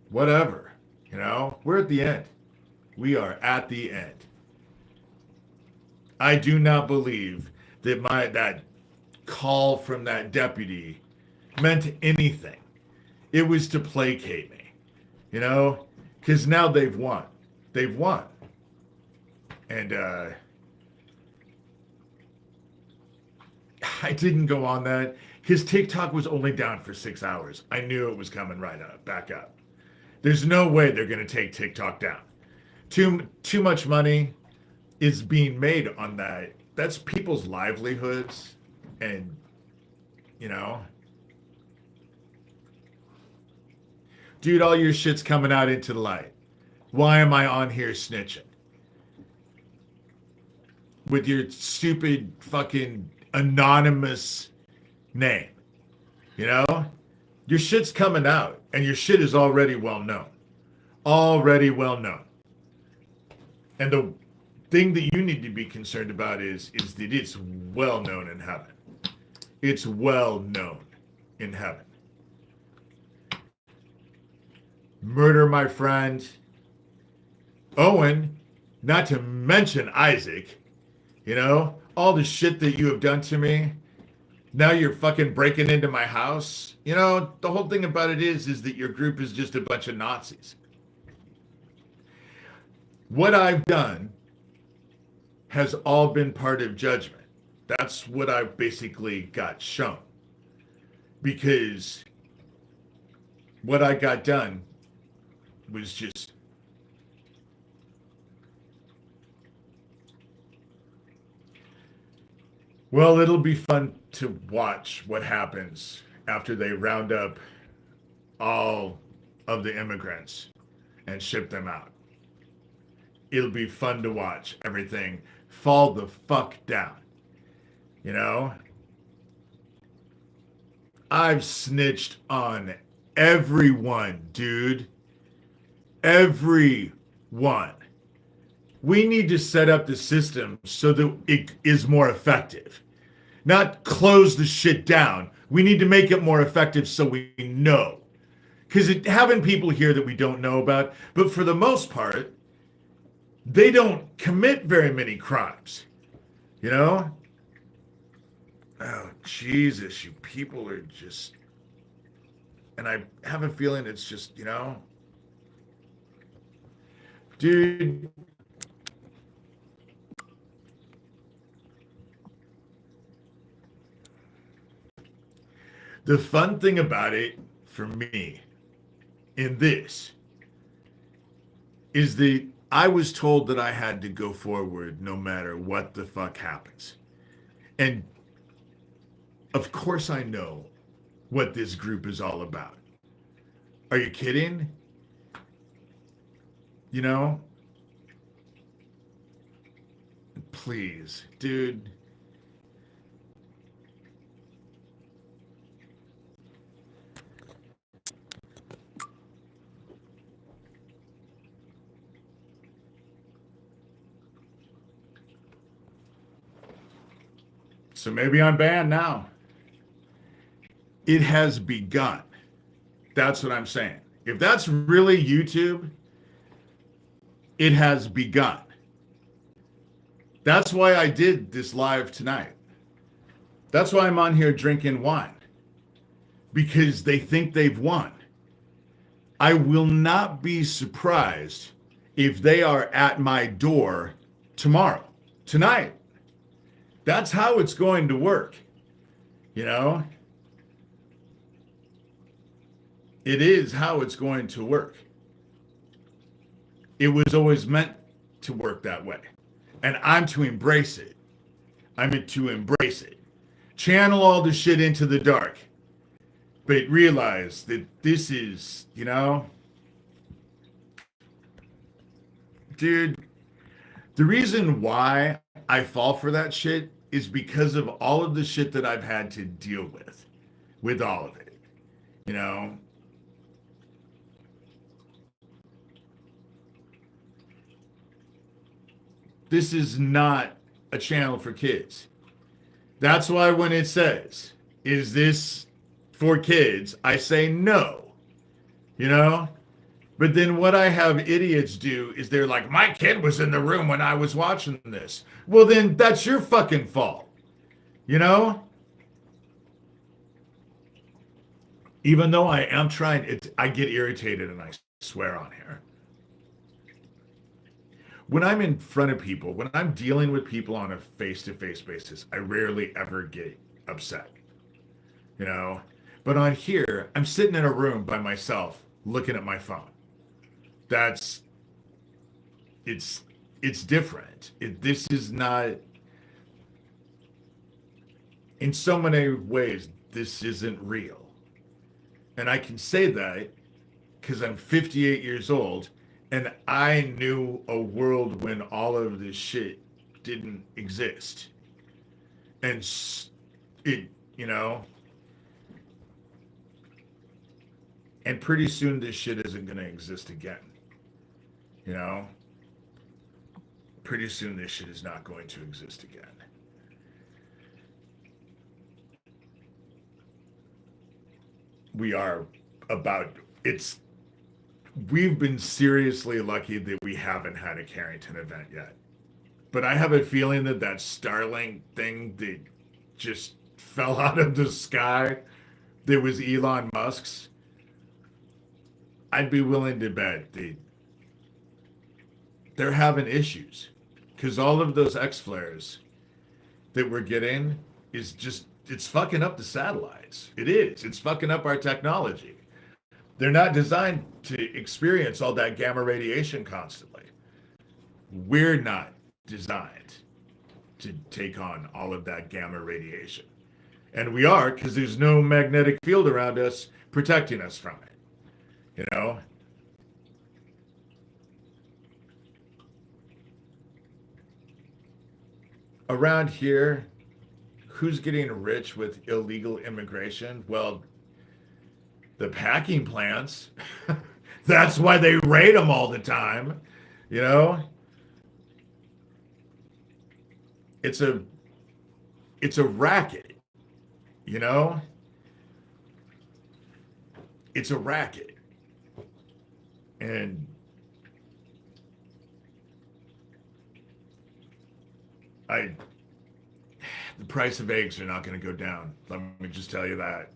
Whatever, you know, we're at the end. We are at the end. I do not believe that that call from that deputy meant anything. It was to placate me, you know, because now they've won. They've won. And I didn't go on that because TikTok was only down for 6 hours. I knew it was coming right up, back up. There's no way they're going to take TikTok down. Too much money is being made on that. That's people's livelihoods, and you know, dude, all your shit's coming out into the light. Why am I on here snitching with your stupid fucking anonymous name? You know, your shit's coming out, and your shit is already well known. Already well known. And the thing that you need to be concerned about is that it's well known in heaven. It's well known in heaven. Murder my friend Owen, not to mention Isaac. You know, all the shit that you have done to me. Now you're fucking breaking into my house. You know, the whole thing about it is that your group is just a bunch of Nazis. What I've done has all been part of judgment. That's what I basically got shown. Because what I got done was just well, it'll be fun to watch what happens after they round up all of the immigrants and ship them out. It'll be fun to watch everything fall the fuck down. You know? I've snitched on everyone, dude. Everyone. We need to set up the system so that it is more effective. Not close the shit down. We need to make it more effective so we know. Because having people here that we don't know about, but for the most part, they don't commit very many crimes. You know? Oh, Jesus, you people are just... And I have a feeling it's just, you know... Dude... The fun thing about it, for me, in this, is that I was told that I had to go forward no matter what the fuck happens. And of course I know what this group is all about. Are you kidding? You know? Please, dude. So maybe I'm banned now. It has begun. That's what I'm saying. If that's really YouTube, it has begun. That's why I did this live tonight. That's why I'm on here drinking wine. Because they think they've won. I will not be surprised if they are at my door tomorrow, tonight. That's how it's going to work. You know? It is how it's going to work. It was always meant to work that way. And I'm to embrace it. I'm to embrace it. Channel all the shit into the dark. But realize that this is, you know, dude, the reason why I fall for that shit is because of all of the shit that I've had to deal with all of it, you know. This is not a channel for kids. That's why when it says, is this for kids? I say no, you know? But then what I have idiots do is they're like, my kid was in the room when I was watching this. Well, then that's your fucking fault, you know? Even though I am trying, I get irritated and I swear on here. When I'm in front of people, when I'm dealing with people on a face-to-face basis, I rarely ever get upset, you know? But on here, I'm sitting in a room by myself looking at my phone. It's different. This is not, in so many ways, this isn't real. And I can say that because I'm 58 years old and I knew a world when all of this shit didn't exist. And it, you know, and pretty soon this shit isn't going to exist again. You know? Pretty soon this shit is not going to exist again. We are about, we've been seriously lucky that we haven't had a Carrington event yet. But I have a feeling that Starlink thing that just fell out of the sky, that was Elon Musk's, I'd be willing to bet they're having issues. Because all of those X-flares that we're getting is just, it's fucking up the satellites. It is. It's fucking up our technology. They're not designed to experience all that gamma radiation constantly. We're not designed to take on all of that gamma radiation. And we are, because there's no magnetic field around us protecting us from it. You know? Around here, who's getting rich with illegal immigration? Well, the packing plants. That's why they raid them all the time. You know? It's a racket. You know? It's a racket. And the price of eggs are not going to go down. Let me just tell you that.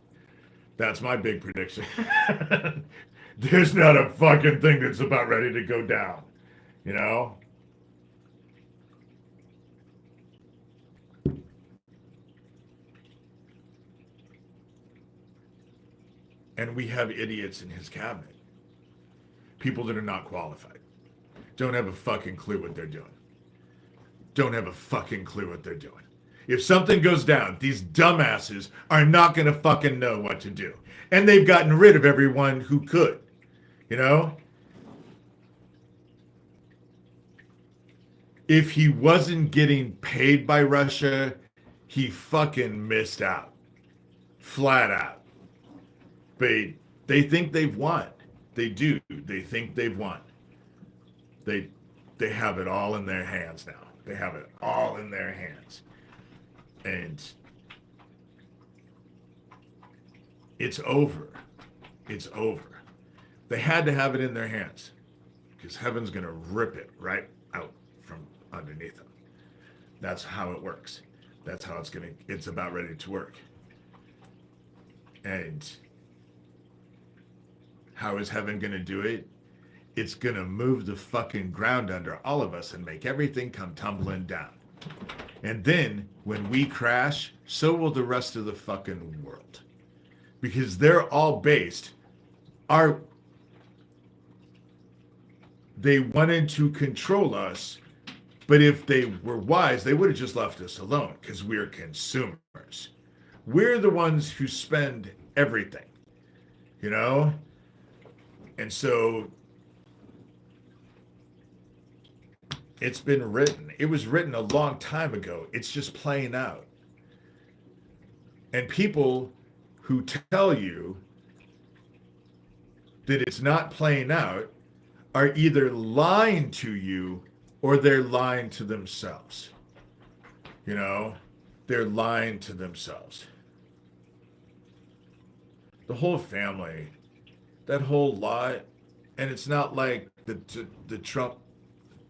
That's my big prediction. There's not a fucking thing that's about ready to go down. You know? And we have idiots in his cabinet. People that are not qualified. Don't have a fucking clue what they're doing. Don't have a fucking clue what they're doing. If something goes down, these dumbasses are not going to fucking know what to do. And they've gotten rid of everyone who could. You know? If he wasn't getting paid by Russia, he fucking missed out. Flat out. But they think they've won. They do. They think they've won. They have it all in their hands now. They have it all in their hands. And It's over. It's over. They had to have it in their hands because heaven's going to rip it right out from underneath them. That's how it works. That's how it's about ready to work. And how is heaven going to do it? It's going to move the fucking ground under all of us and make everything come tumbling down. And then when we crash, so will the rest of the fucking world. Because they're all based, they wanted to control us, but if they were wise, they would have just left us alone because we're consumers. We're the ones who spend everything, you know? And so it's been written. It was written a long time ago. It's just playing out. And people who tell you that it's not playing out are either lying to you or they're lying to themselves. You know, they're lying to themselves. The whole family, that whole lot, and it's not like the Trump,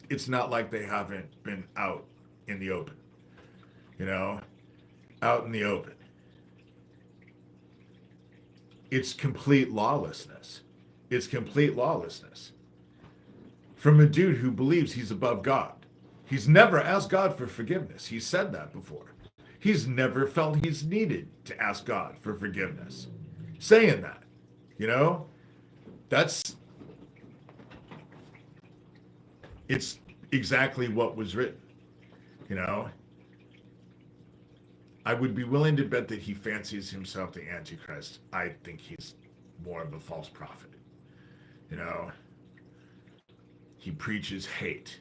it's not like they haven't been out in the open, you know, out in the open. It's complete lawlessness. It's complete lawlessness. From a dude who believes he's above God. He's never asked God for forgiveness. He said that before. He's never felt he's needed to ask God for forgiveness. Saying that, you know, it's exactly what was written, you know. I would be willing to bet that he fancies himself the Antichrist. I think he's more of a false prophet, you know. He preaches hate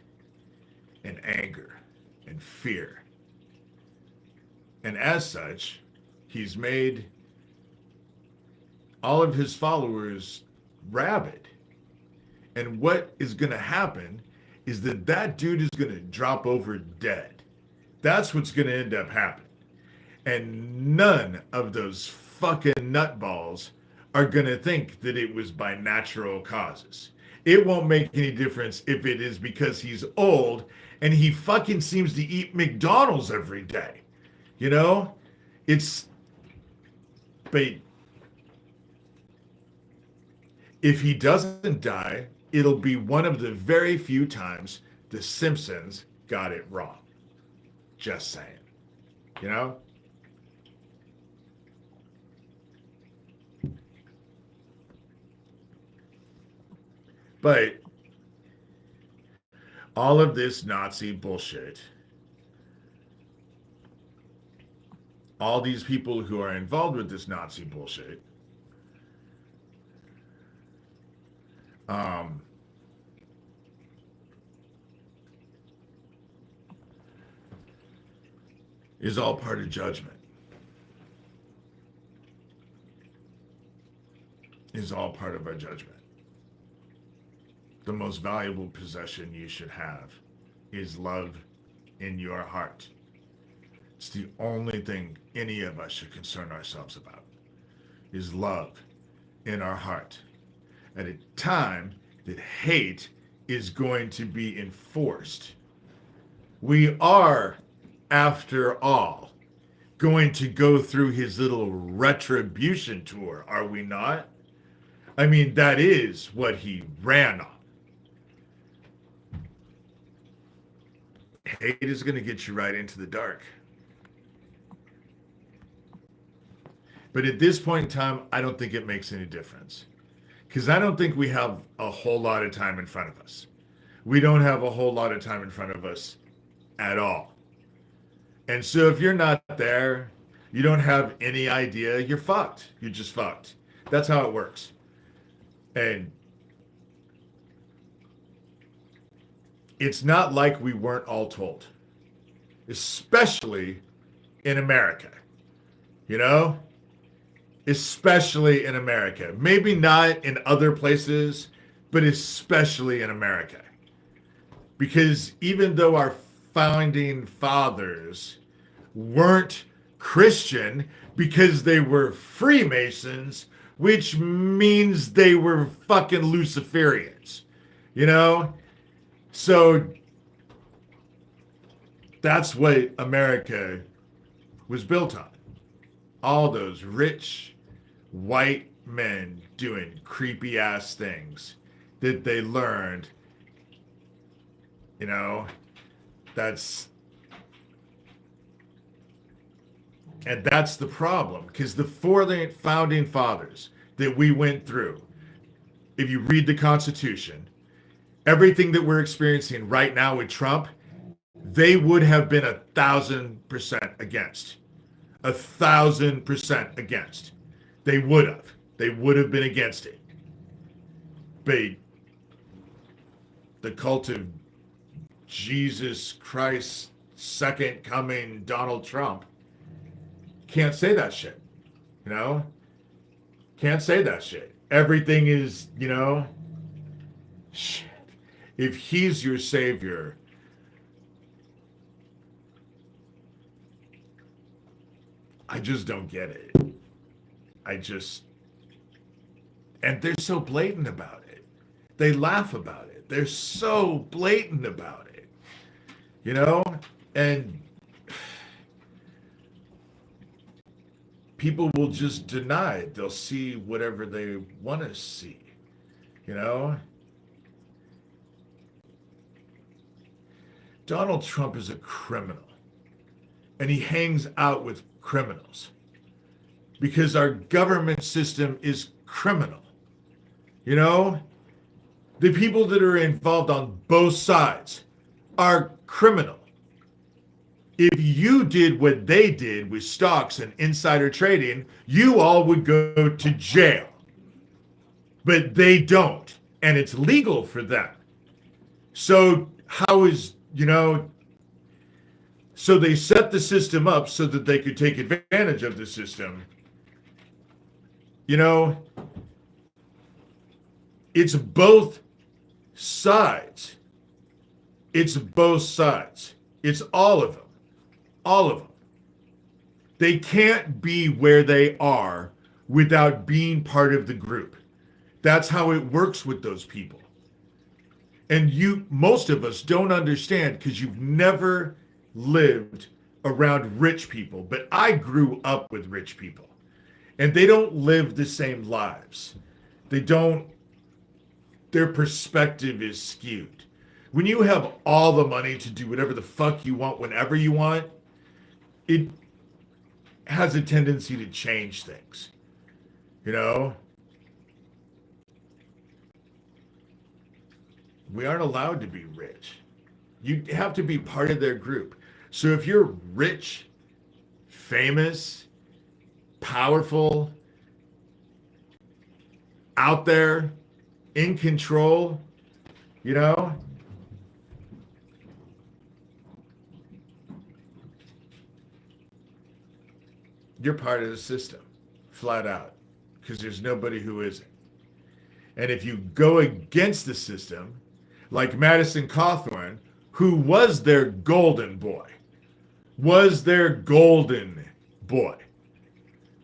and anger and fear. And as such, he's made all of his followers rabid. And what is going to happen is that dude is going to drop over dead. That's what's going to end up happening. And none of those fucking nutballs are going to think that it was by natural causes. It won't make any difference if it is because he's old and he fucking seems to eat McDonald's every day. You know? But if he doesn't die, it'll be one of the very few times the Simpsons got it wrong. Just saying. You know? But all of this Nazi bullshit, all these people who are involved with this Nazi bullshit, is all part of judgment. Is all part of our judgment. The most valuable possession you should have is love in your heart. It's the only thing any of us should concern ourselves about, is love in our heart. At a time that hate is going to be enforced. We are, after all, going to go through his little retribution tour, are we not? I mean, that is what he ran on. Hate is going to get you right into the dark. But at this point in time, I don't think it makes any difference. Because I don't think we have a whole lot of time in front of us. We don't have a whole lot of time in front of us at all. And so if you're not there, you don't have any idea, you're fucked. You're just fucked. That's how it works. And it's not like we weren't all told, especially in America, you know, especially in America, maybe not in other places, but especially in America, because even though our founding fathers weren't Christian, because they were Freemasons, which means they were fucking Luciferians, you know? So that's what America was built on. All those rich white men doing creepy ass things that they learned, you know, that's the problem, because the founding fathers that we went through, if you read the Constitution, everything that we're experiencing right now with Trump, they would have been 1,000% against. 1,000% against. They would have. They would have been against it. But the cult of Jesus Christ, second coming Donald Trump, can't say that shit. You know? Can't say that shit. Everything is, you know, shit. If he's your savior, I just don't get it. And they're so blatant about it. They laugh about it. They're so blatant about it. You know? And people will just deny it. They'll see whatever they want to see. You know? Donald Trump is a criminal. And he hangs out with criminals. Because our government system is criminal. You know? The people that are involved on both sides are criminal. If you did what they did with stocks and insider trading, you all would go to jail. But they don't. And it's legal for them. So how is, you know, so they set the system up so that they could take advantage of the system. You know, it's both sides. It's both sides. It's all of them. All of them. They can't be where they are without being part of the group. That's how it works with those people. And most of us don't understand because you've never lived around rich people. But I grew up with rich people. And they don't live the same lives. Their perspective is skewed. When you have all the money to do whatever the fuck you want, whenever you want, it has a tendency to change things. You know? We aren't allowed to be rich. You have to be part of their group. So if you're rich, famous, powerful, out there, in control, you know, you're part of the system, flat out, because there's nobody who isn't. And if you go against the system, like Madison Cawthorn, who was their golden boy,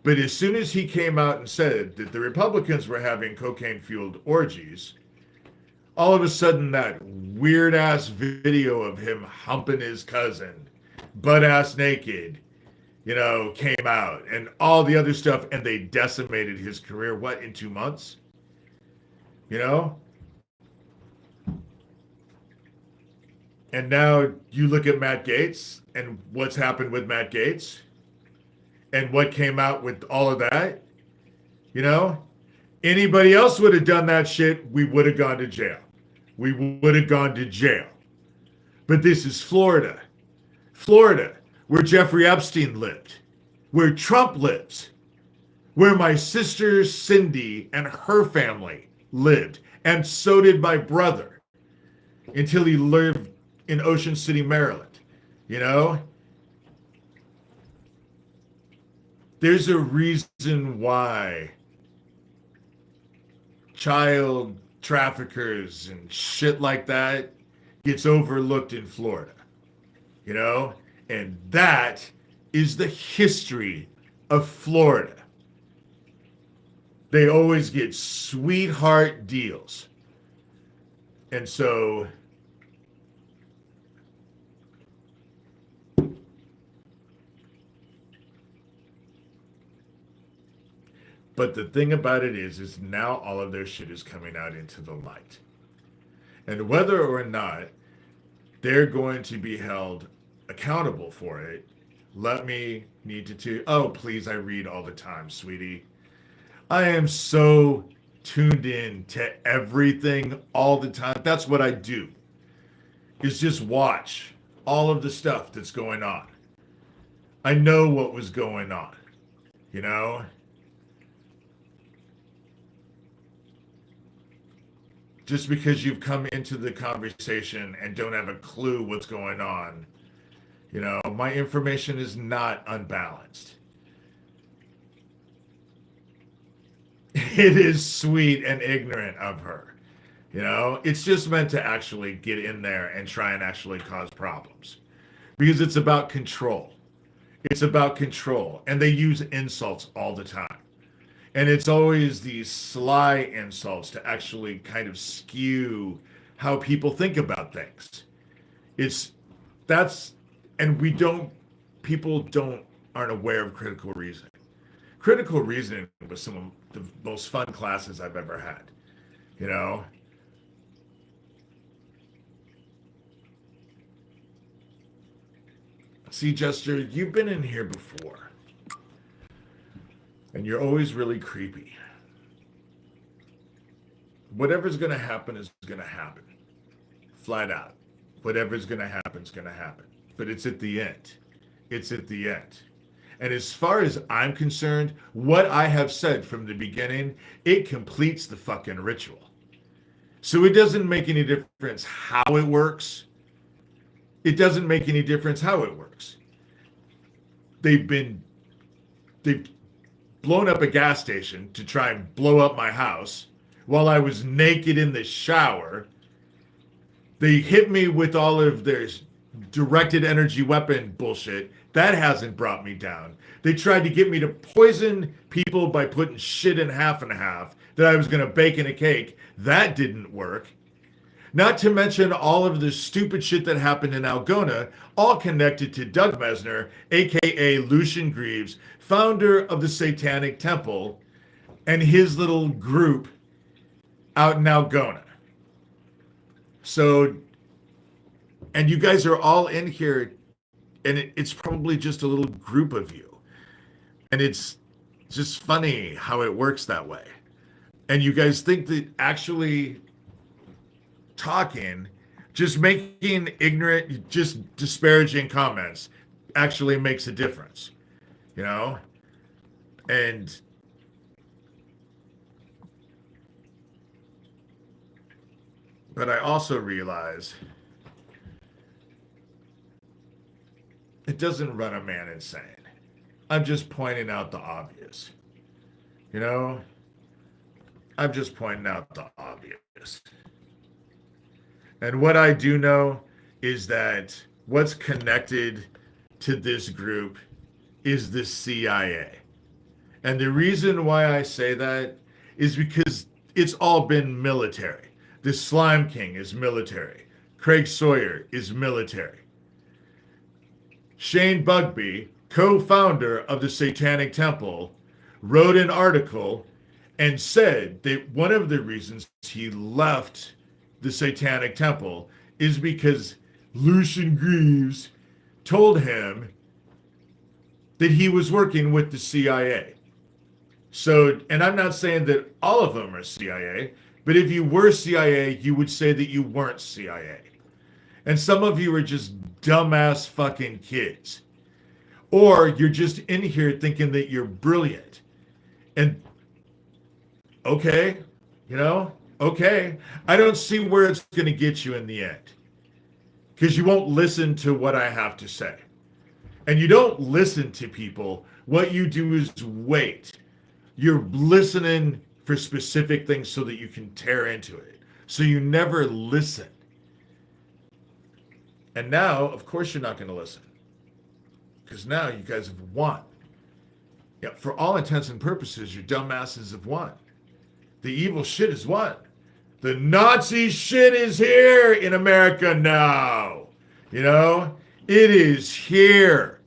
But as soon as he came out and said that the Republicans were having cocaine-fueled orgies, all of a sudden that weird-ass video of him humping his cousin, butt-ass naked, you know, came out, and all the other stuff, and they decimated his career, in 2 months? You know? And now you look at Matt Gaetz, and what's happened with Matt Gaetz? And what came out with all of that, you know? Anybody else would have done that shit, we would have gone to jail. But this is Florida. Florida, where Jeffrey Epstein lived, where Trump lives, where my sister Cindy and her family lived, and so did my brother, until he lived in Ocean City, Maryland, you know? There's a reason why child traffickers and shit like that gets overlooked in Florida, you know? And that is the history of Florida. They always get sweetheart deals. And so but the thing about it is now all of their shit is coming out into the light. And whether or not they're going to be held accountable for it, let me need to oh, please, I read all the time, sweetie. I am so tuned in to everything all the time. That's what I do, is just watch all of the stuff that's going on. I know what was going on, you know? Just because you've come into the conversation and don't have a clue what's going on, you know, my information is not unbalanced. It is sweet and ignorant of her. You know, it's just meant to actually get in there and try and actually cause problems. Because it's about control. It's about control. And they use insults all the time. And it's always these sly insults to actually kind of skew how people think about things. People aren't aware of critical reasoning. Critical reasoning was some of the most fun classes I've ever had, you know? See, Jester, you've been in here before. And you're always really creepy. Whatever's going to happen is going to happen. Flat out. Whatever's going to happen is going to happen. But it's at the end. It's at the end. And as far as I'm concerned, what I have said from the beginning, it completes the fucking ritual. So it doesn't make any difference how it works. It doesn't make any difference how it works. They've blown up a gas station to try and blow up my house while I was naked in the shower. They hit me with all of their directed energy weapon bullshit. That hasn't brought me down. They tried to get me to poison people by putting shit in half and half that I was going to bake in a cake. That didn't work. Not to mention all of the stupid shit that happened in Algona, all connected to Doug Mesner, aka Lucian Greaves, founder of the Satanic Temple, and his little group out in Algona. So, and you guys are all in here, and it's probably just a little group of you. And it's just funny how it works that way. And you guys think that actually talking, just making ignorant, just disparaging comments actually makes a difference, you know? But I also realize it doesn't run a man insane. I'm just pointing out the obvious, you know? I'm just pointing out the obvious. And what I do know is that what's connected to this group is the CIA. And the reason why I say that is because it's all been military. The Slime King is military. Craig Sawyer is military. Shane Bugbee, co-founder of the Satanic Temple, wrote an article and said that one of the reasons he left the Satanic Temple is because Lucian Greaves told him that he was working with the CIA. So, and I'm not saying that all of them are CIA, but if you were CIA, you would say that you weren't CIA. And some of you are just dumbass fucking kids. Or you're just in here thinking that you're brilliant. And okay, you know, okay. I don't see where it's going to get you in the end. Because you won't listen to what I have to say. And you don't listen to people. What you do is wait. You're listening for specific things so that you can tear into it. So you never listen. And now, of course, you're not going to listen. Because now you guys have won. Yeah, for all intents and purposes, your dumbasses have won. The evil shit is won. The Nazi shit is here in America now. You know, it is here.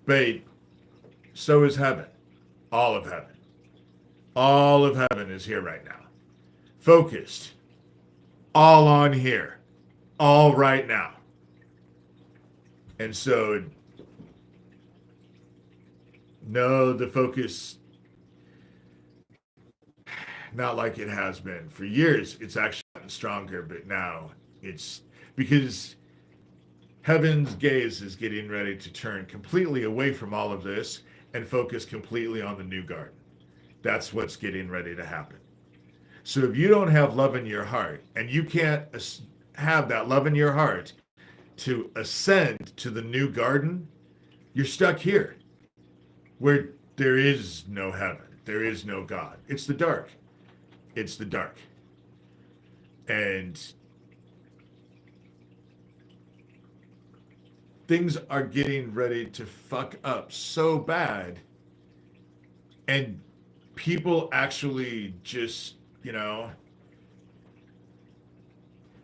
But so is heaven. All of heaven. All of heaven is here right now. Focused. All on here. All right now. And so, no, the focus, not like it has been. For years, it's actually gotten stronger, but now it's because heaven's gaze is getting ready to turn completely away from all of this and focus completely on the new garden. That's what's getting ready to happen. So if you don't have love in your heart and you can't have that love in your heart to ascend to the new garden, you're stuck here where there is no heaven. There is no God. It's the dark. It's the dark. And things are getting ready to fuck up so bad. And people actually just,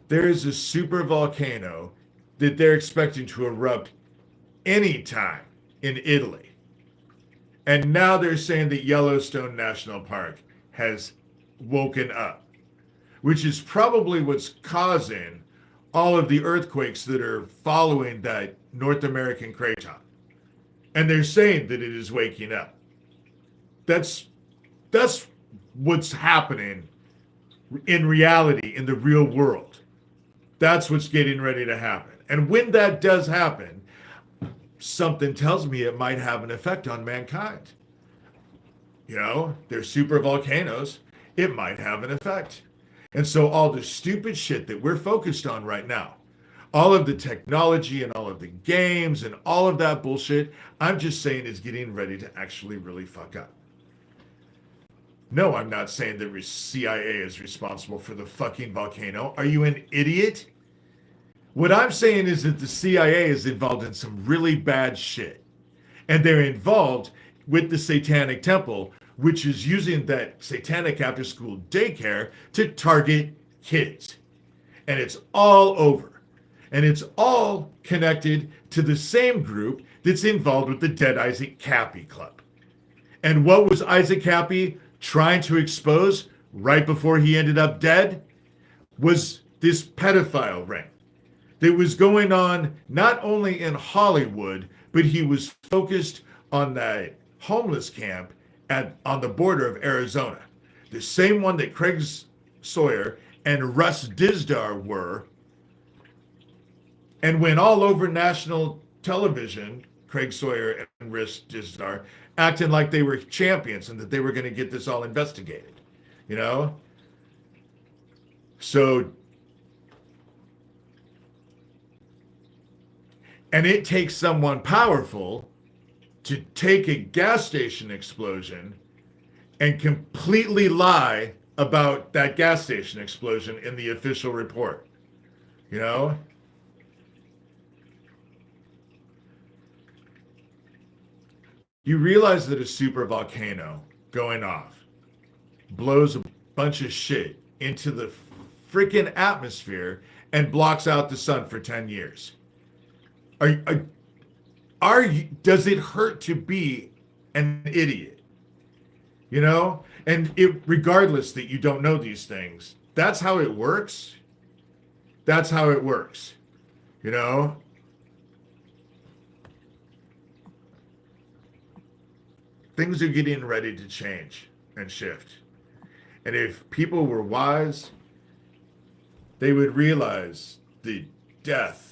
there's a super volcano that they're expecting to erupt anytime in Italy. And now they're saying that Yellowstone National Park has woken up, which is probably what's causing all of the earthquakes that are following that North American craton. And they're saying that it is waking up. That's what's happening in reality, in the real world. That's what's getting ready to happen. And when that does happen, something tells me it might have an effect on mankind. They're super volcanoes. It might have an effect. And so all the stupid shit that we're focused on right now, all of the technology and all of the games and all of that bullshit, I'm just saying is getting ready to actually really fuck up. No, I'm not saying the CIA is responsible for the fucking volcano. Are you an idiot? What I'm saying is that the CIA is involved in some really bad shit. And they're involved with the Satanic Temple, which is using that satanic after-school daycare to target kids. And it's all over. And it's all connected to the same group that's involved with the Dead Isaac Cappy Club. And what was Isaac Cappy trying to expose right before he ended up dead? Was this pedophile ring that was going on not only in Hollywood, but he was focused on that homeless camp on the border of Arizona. The same one that Craig Sawyer and Russ Dizdar were, and went all over national television, Craig Sawyer and Russ Dizdar, acting like they were champions and that they were going to get this all investigated. So, and it takes someone powerful to take a gas station explosion and completely lie about that gas station explosion in the official report. You realize that a super volcano going off blows a bunch of shit into the freaking atmosphere and blocks out the sun for 10 years. Does it hurt to be an idiot? And regardless that you don't know these things, that's how it works. That's how it works. Things are getting ready to change and shift. And if people were wise, they would realize the death,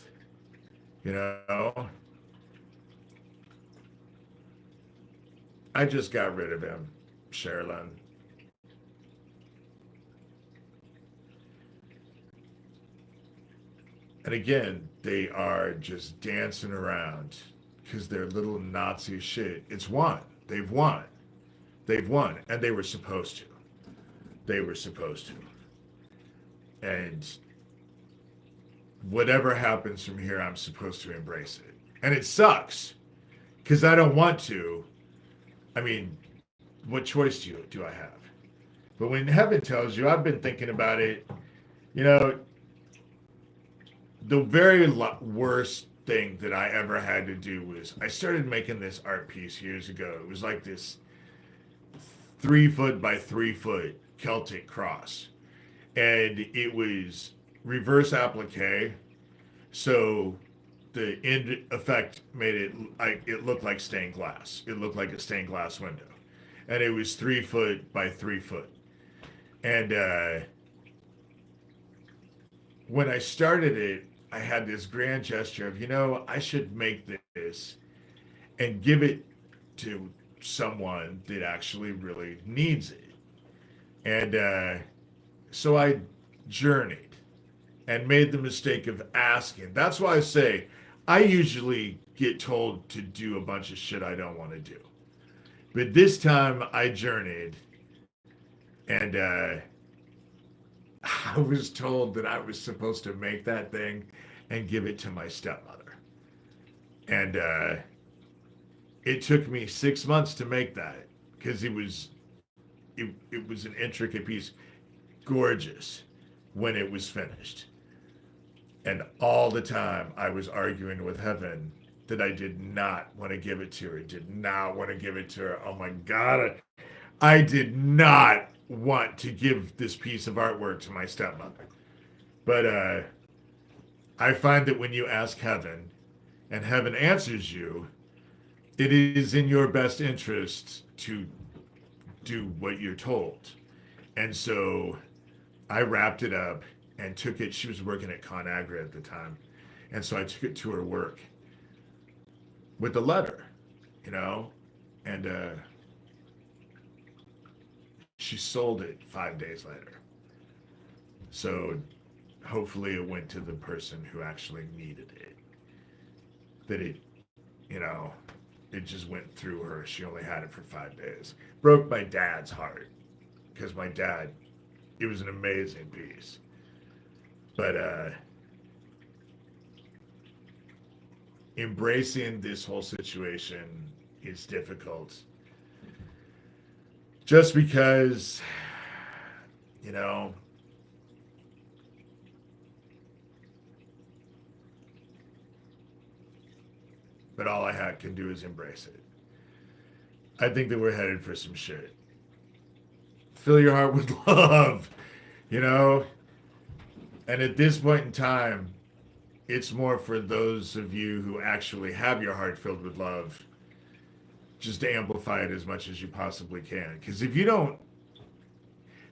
I just got rid of him, Sherilyn. And again, they are just dancing around because they're little Nazi shit. It's won. They've won. They've won. And they were supposed to. They were supposed to. And whatever happens from here, I'm supposed to embrace it. And it sucks because I don't want to, I mean, what choice do I have? But when heaven tells you, I've been thinking about it, you know, the very worst thing that I ever had to do was I started making this art piece years ago. It was like this 3 foot by 3 foot Celtic cross. And it was reverse applique. So the end effect made it like it looked like stained glass. It looked like a stained glass window. And it was 3 foot by 3 foot. And when I started it, I had this grand gesture of, I should make this and give it to someone that actually really needs it. And so I journeyed and made the mistake of asking. That's why I say I usually get told to do a bunch of shit I don't want to do. But this time I journeyed and I was told that I was supposed to make that thing and give it to my stepmother. And it took me 6 months to make that because it was an intricate piece, gorgeous when it was finished. And all the time I was arguing with heaven that I did not want to give it to her, did not want to give it to her. Oh my God, I did not want to give this piece of artwork to my stepmother. But I find that when you ask heaven and heaven answers you, it is in your best interest to do what you're told. And so I wrapped it up and took it. She was working at ConAgra at the time. And so I took it to her work with the letter, and she sold it 5 days later. So hopefully it went to the person who actually needed it. That you know, it just went through her. She only had it for 5 days. Broke my dad's heart because my dad, it was an amazing piece. But embracing this whole situation is difficult. Just because, you know, but all can do is embrace it. I think that we're headed for some shit. Fill your heart with love, you know? And at this point in time, it's more for those of you who actually have your heart filled with love, just to amplify it as much as you possibly can. Because if you don't,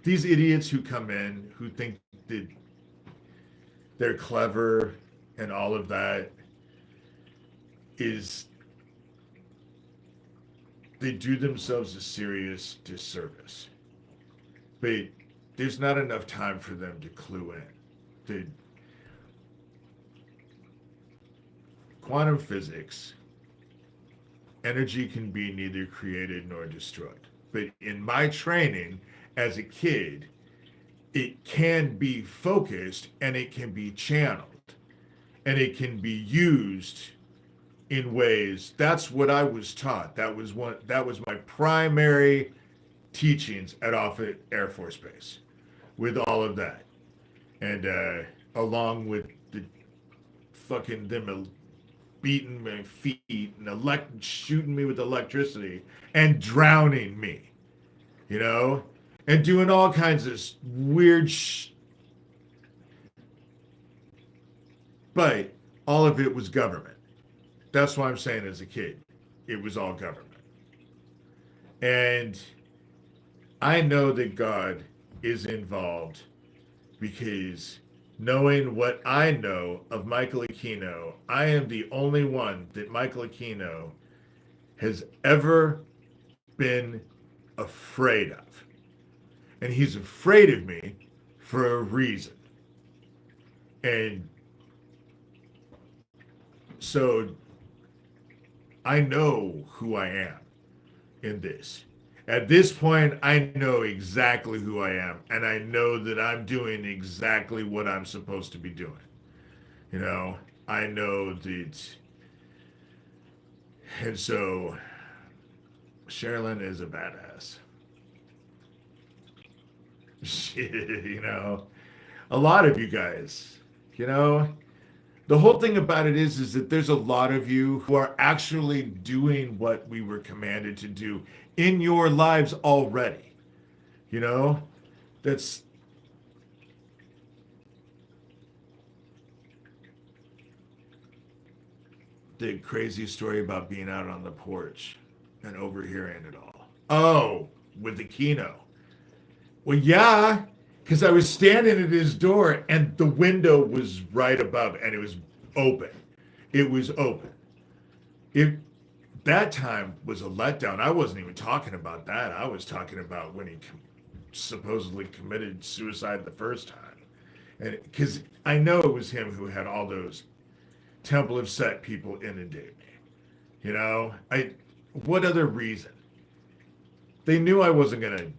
these idiots who come in who think that they're clever and all of that is, they do themselves a serious disservice. But there's not enough time for them to clue in. The quantum physics, energy can be neither created nor destroyed. But in my training as a kid, it can be focused and it can be channeled and it can be used in ways. That's what I was taught. That was my primary teachings at Offutt Air Force Base with all of that. And along with the fucking them beating my feet and shooting me with electricity and drowning me, and doing all kinds of weird but all of it was government. That's why I'm saying as a kid, it was all government. And I know that God is involved because knowing what I know of Michael Aquino, I am the only one that Michael Aquino has ever been afraid of. And he's afraid of me for a reason. And so I know who I am in this. At this point, I know exactly who I am, and I know that I'm doing exactly what I'm supposed to be doing. I know that, and so Sherilyn is a badass. Shit, a lot of you guys, you know, the whole thing about it is that there's a lot of you who are actually doing what we were commanded to do in your lives already. You know, that's the crazy story about being out on the porch and overhearing it all. Oh, with the Kino. Well, yeah, because I was standing at his door and the window was right above and it was open. It was open. It That time was a letdown. I wasn't even talking about that. I was talking about when he supposedly committed suicide the first time. And because I know it was him who had all those Temple of Set people inundate me. What other reason? They knew I wasn't going to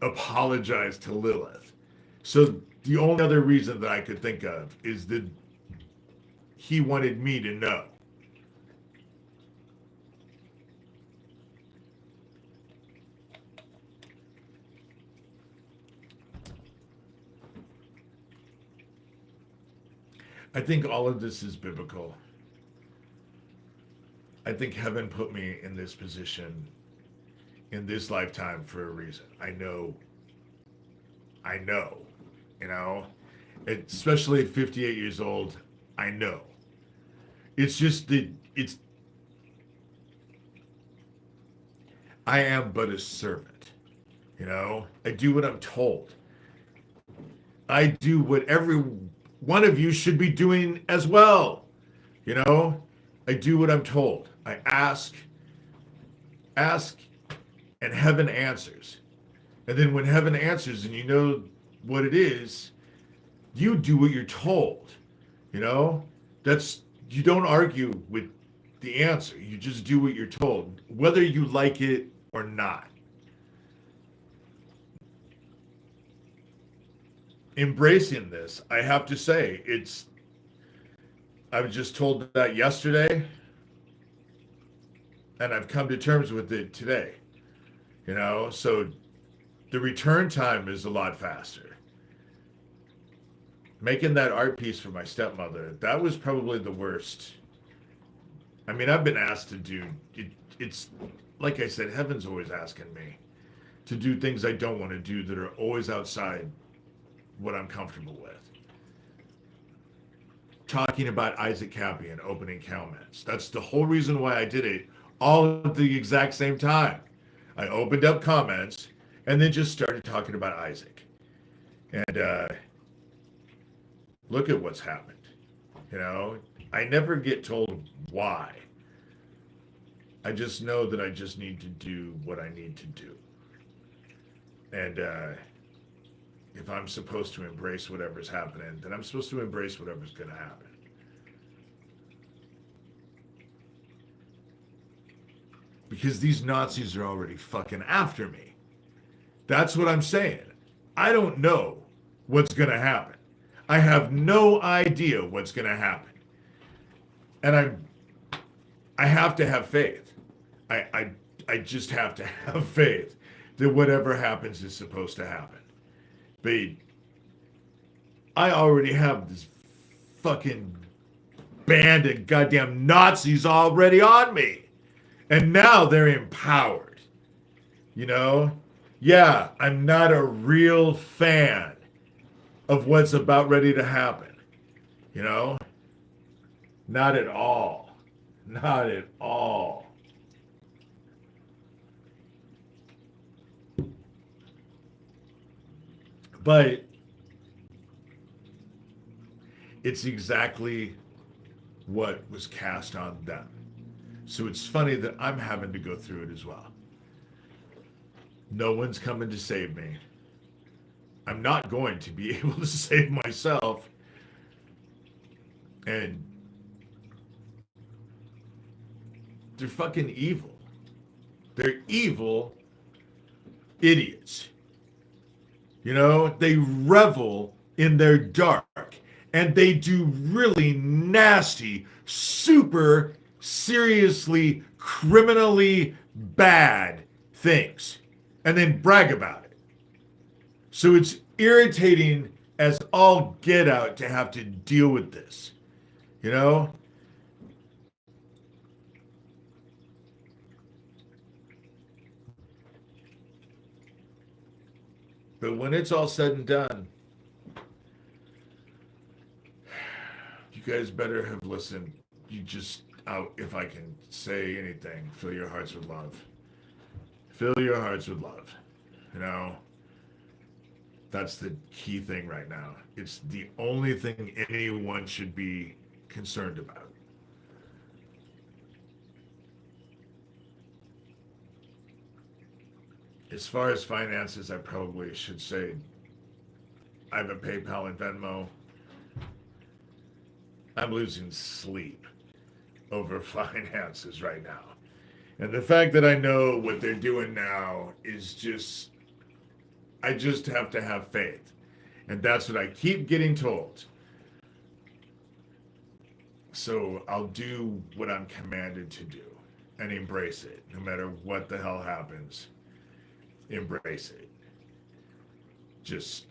apologize to Lilith. So the only other reason that I could think of is that he wanted me to know. I think all of this is biblical. I think heaven put me in this position in this lifetime for a reason. I know, especially at 58 years old, I know. It's just that I am but a servant, I do what I'm told. I do what every one of you should be doing as well. I do what I'm told. I ask, and heaven answers. And then when heaven answers and you know what it is, you do what you're told. You don't argue with the answer. You just do what you're told, whether you like it or not. Embracing this, I have to say, I was just told that yesterday, and I've come to terms with it today. So the return time is a lot faster. Making that art piece for my stepmother, that was probably the worst. I mean, I've been asked to do it. It's like I said, heaven's always asking me to do things I don't want to do that are always outside what I'm comfortable with. Talking about Isaac Cappy and opening comments. That's the whole reason why I did it all at the exact same time. I opened up comments and then just started talking about Isaac. And look at what's happened. I never get told why. I just know that I just need to do what I need to do. And if I'm supposed to embrace whatever's happening, then I'm supposed to embrace whatever's going to happen. Because these Nazis are already fucking after me. That's what I'm saying. I don't know what's going to happen. I have no idea what's going to happen. And I have to have faith. I just have to have faith that whatever happens is supposed to happen. But I already have this fucking band of goddamn Nazis already on me. And now they're empowered. Yeah, I'm not a real fan of what's about ready to happen. Not at all. Not at all. But it's exactly what was cast on them. So it's funny that I'm having to go through it as well. No one's coming to save me. I'm not going to be able to save myself. And they're fucking evil. They're evil idiots. They revel in their dark. And they do really nasty, super seriously, criminally bad things and then brag about it. So it's irritating as all get out to have to deal with this, you know? But when it's all said and done, you guys better have listened. You just out, if I can say anything, fill your hearts with love. Fill your hearts with love. You know, that's the key thing right now. It's the only thing anyone should be concerned about. As far as finances, I probably should say I have a PayPal and Venmo. I'm losing sleep over finances right now. And the fact that I know what they're doing now is just, I just have to have faith. And that's what I keep getting told. So I'll do what I'm commanded to do and embrace it. No matter what the hell happens, embrace it. Just,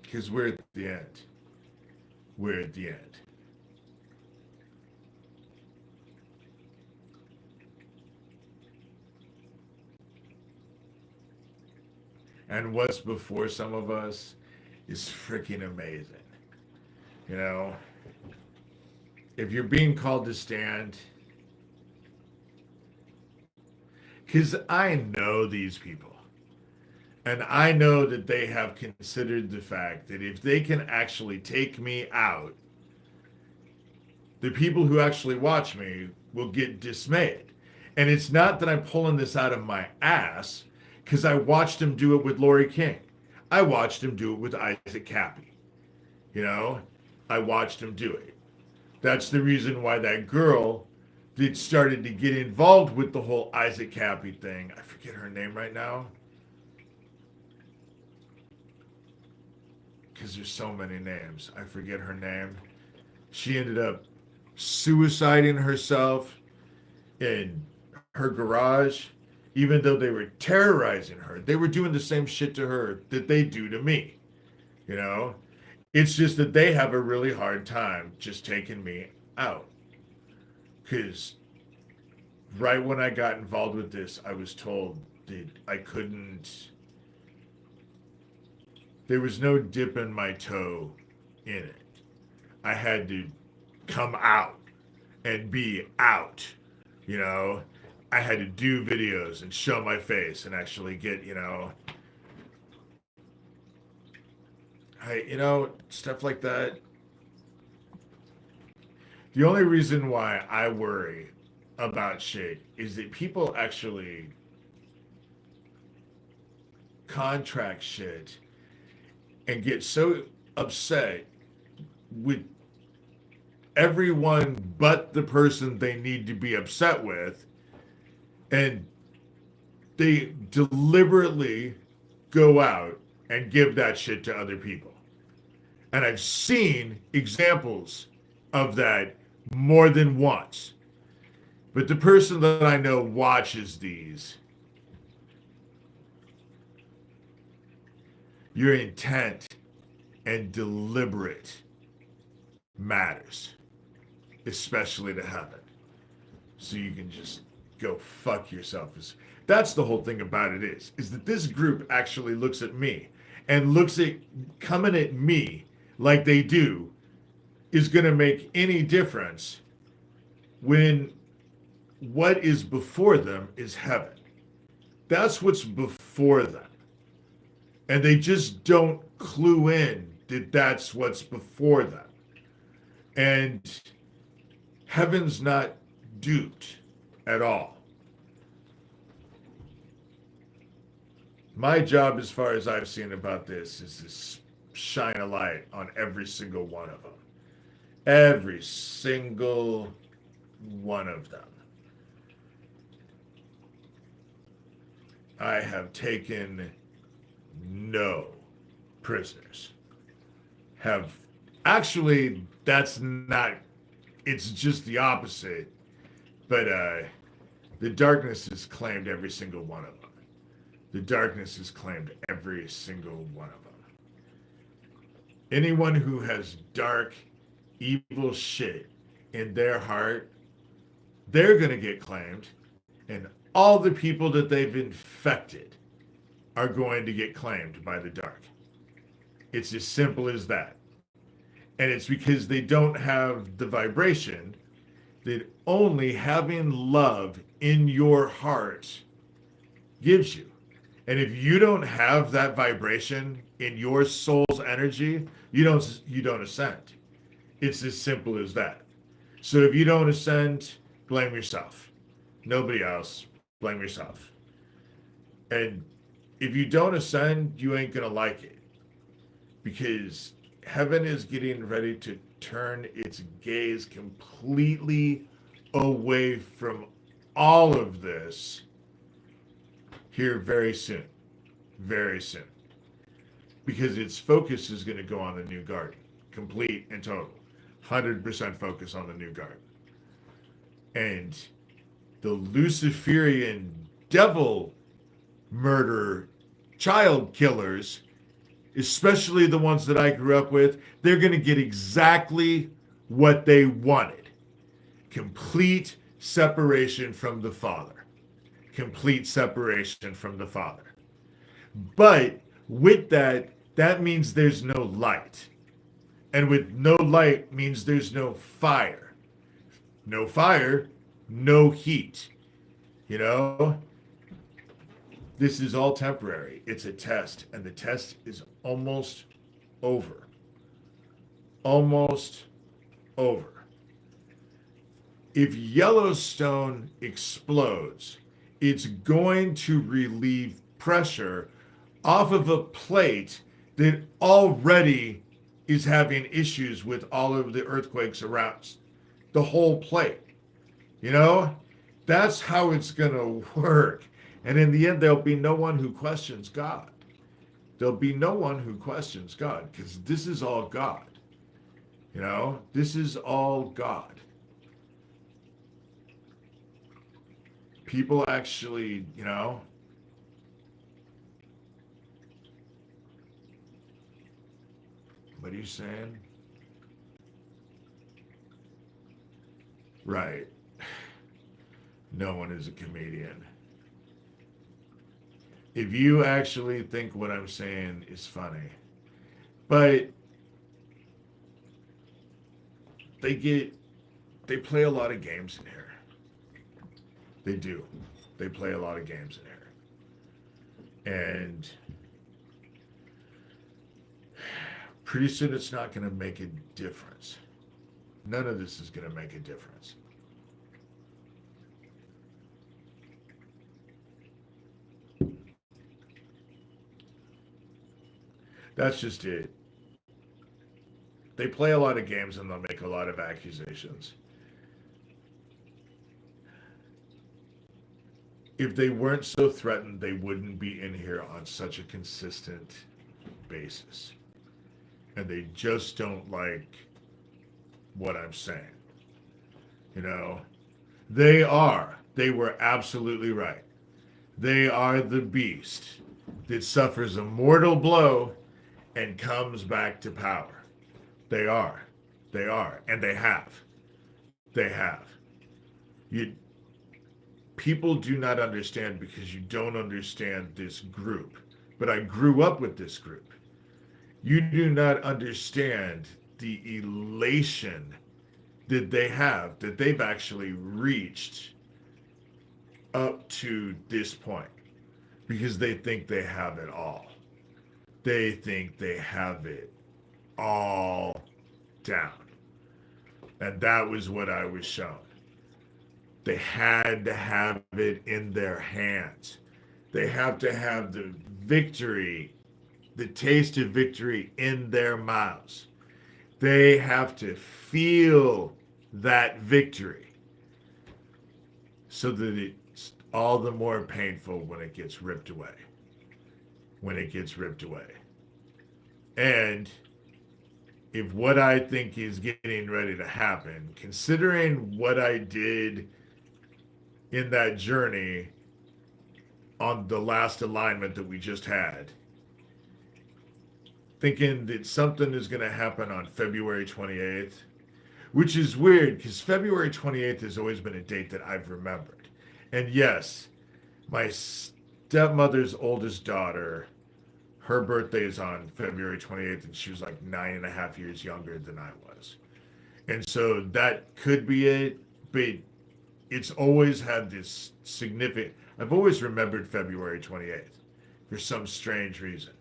because we're at the end. We're at the end. And what's before some of us is freaking amazing. You know, if you're being called to stand, because I know these people. And I know that they have considered the fact that if they can actually take me out, the people who actually watch me will get dismayed. And it's not that I'm pulling this out of my ass, because I watched him do it with Lori King. I watched him do it with Isaac Cappy. You know, I watched him do it. That's the reason why that girl that started to get involved with the whole Isaac Cappy thing, I forget her name right now, because there's so many names. I forget her name. She ended up suiciding herself in her garage, even though they were terrorizing her. They were doing the same shit to her that they do to me. You know? It's just that they have a really hard time just taking me out. Because right when I got involved with this, I was told that I couldn't, there was no dipping my toe in it. I had to come out and be out, you know? I had to do videos and show my face and actually get, stuff like that. The only reason why I worry about shit is that people actually contract shit and get so upset with everyone but the person they need to be upset with, and they deliberately go out and give that shit to other people. And I've seen examples of that more than once. But the person that I know watches these, your intent and deliberate matters, especially to heaven. So you can just go fuck yourself. That's the whole thing about it is that this group actually looks at me and looks at coming at me like they do is going to make any difference when what is before them is heaven. That's what's before them. And they just don't clue in that that's what's before them. And heaven's not duped at all. My job, as far as I've seen about this, is to shine a light on every single one of them. Every single one of them. I have taken no prisoners. Have Actually, that's not, it's just the opposite. But the darkness has claimed every single one of them. The darkness has claimed every single one of them. Anyone who has dark, evil shit in their heart, they're going to get claimed. And all the people that they've infected are going to get claimed by the dark. It's as simple as that. And it's because they don't have the vibration that only having love in your heart gives you. And if you don't have that vibration in your soul's energy, you don't ascend. It's as simple as that. So if you don't ascend, blame yourself. Nobody else. Blame yourself. And if you don't ascend, you ain't gonna like it. Because heaven is getting ready to turn its gaze completely away from all of this here very soon. Very soon. Because its focus is going to go on the new garden. Complete and total. 100% focus on the new garden. And the Luciferian devil murder child killers, especially the ones that I grew up with, they're going to get exactly what they wanted. Complete separation from the Father. Complete separation from the Father. But with that, that means there's no light. And with no light means there's no fire. No fire, no heat. You know? This is all temporary. It's a test, and the test is almost over. Almost over. If Yellowstone explodes, it's going to relieve pressure off of a plate that already is having issues with all of the earthquakes around the whole plate. You know, that's how it's going to work. And in the end, there'll be no one who questions God. There'll be no one who questions God because this is all God. You know, this is all God. People actually, you know, what are you saying? Right. No one is a comedian. If you actually think what I'm saying is funny, but they play a lot of games in here. They do. They play a lot of games in here. And pretty soon it's not going to make a difference. None of this is going to make a difference. That's just it. They play a lot of games and they'll make a lot of accusations. If they weren't so threatened, they wouldn't be in here on such a consistent basis. And they just don't like what I'm saying. You know, they were absolutely right. They are the beast that suffers a mortal blow and comes back to power. They are. They are. And they have. They have. You people do not understand because you don't understand this group. But I grew up with this group. You do not understand the elation that they have, that they've actually reached up to this point because they think they have it all. They think they have it all down. And that was what I was shown. They had to have it in their hands. They have to have the victory, the taste of victory in their mouths. They have to feel that victory so that it's all the more painful when it gets ripped away. When it gets ripped away. And if what I think is getting ready to happen, considering what I did in that journey on the last alignment that we just had, thinking that something is going to happen on February 28th, which is weird because February 28th has always been a date that I've remembered. And yes, my stepmother's oldest daughter, her birthday is on February 28th, and she was like 9.5 years younger than I was. And so that could be it, but it's always had this significant. I've always remembered February 28th for some strange reason.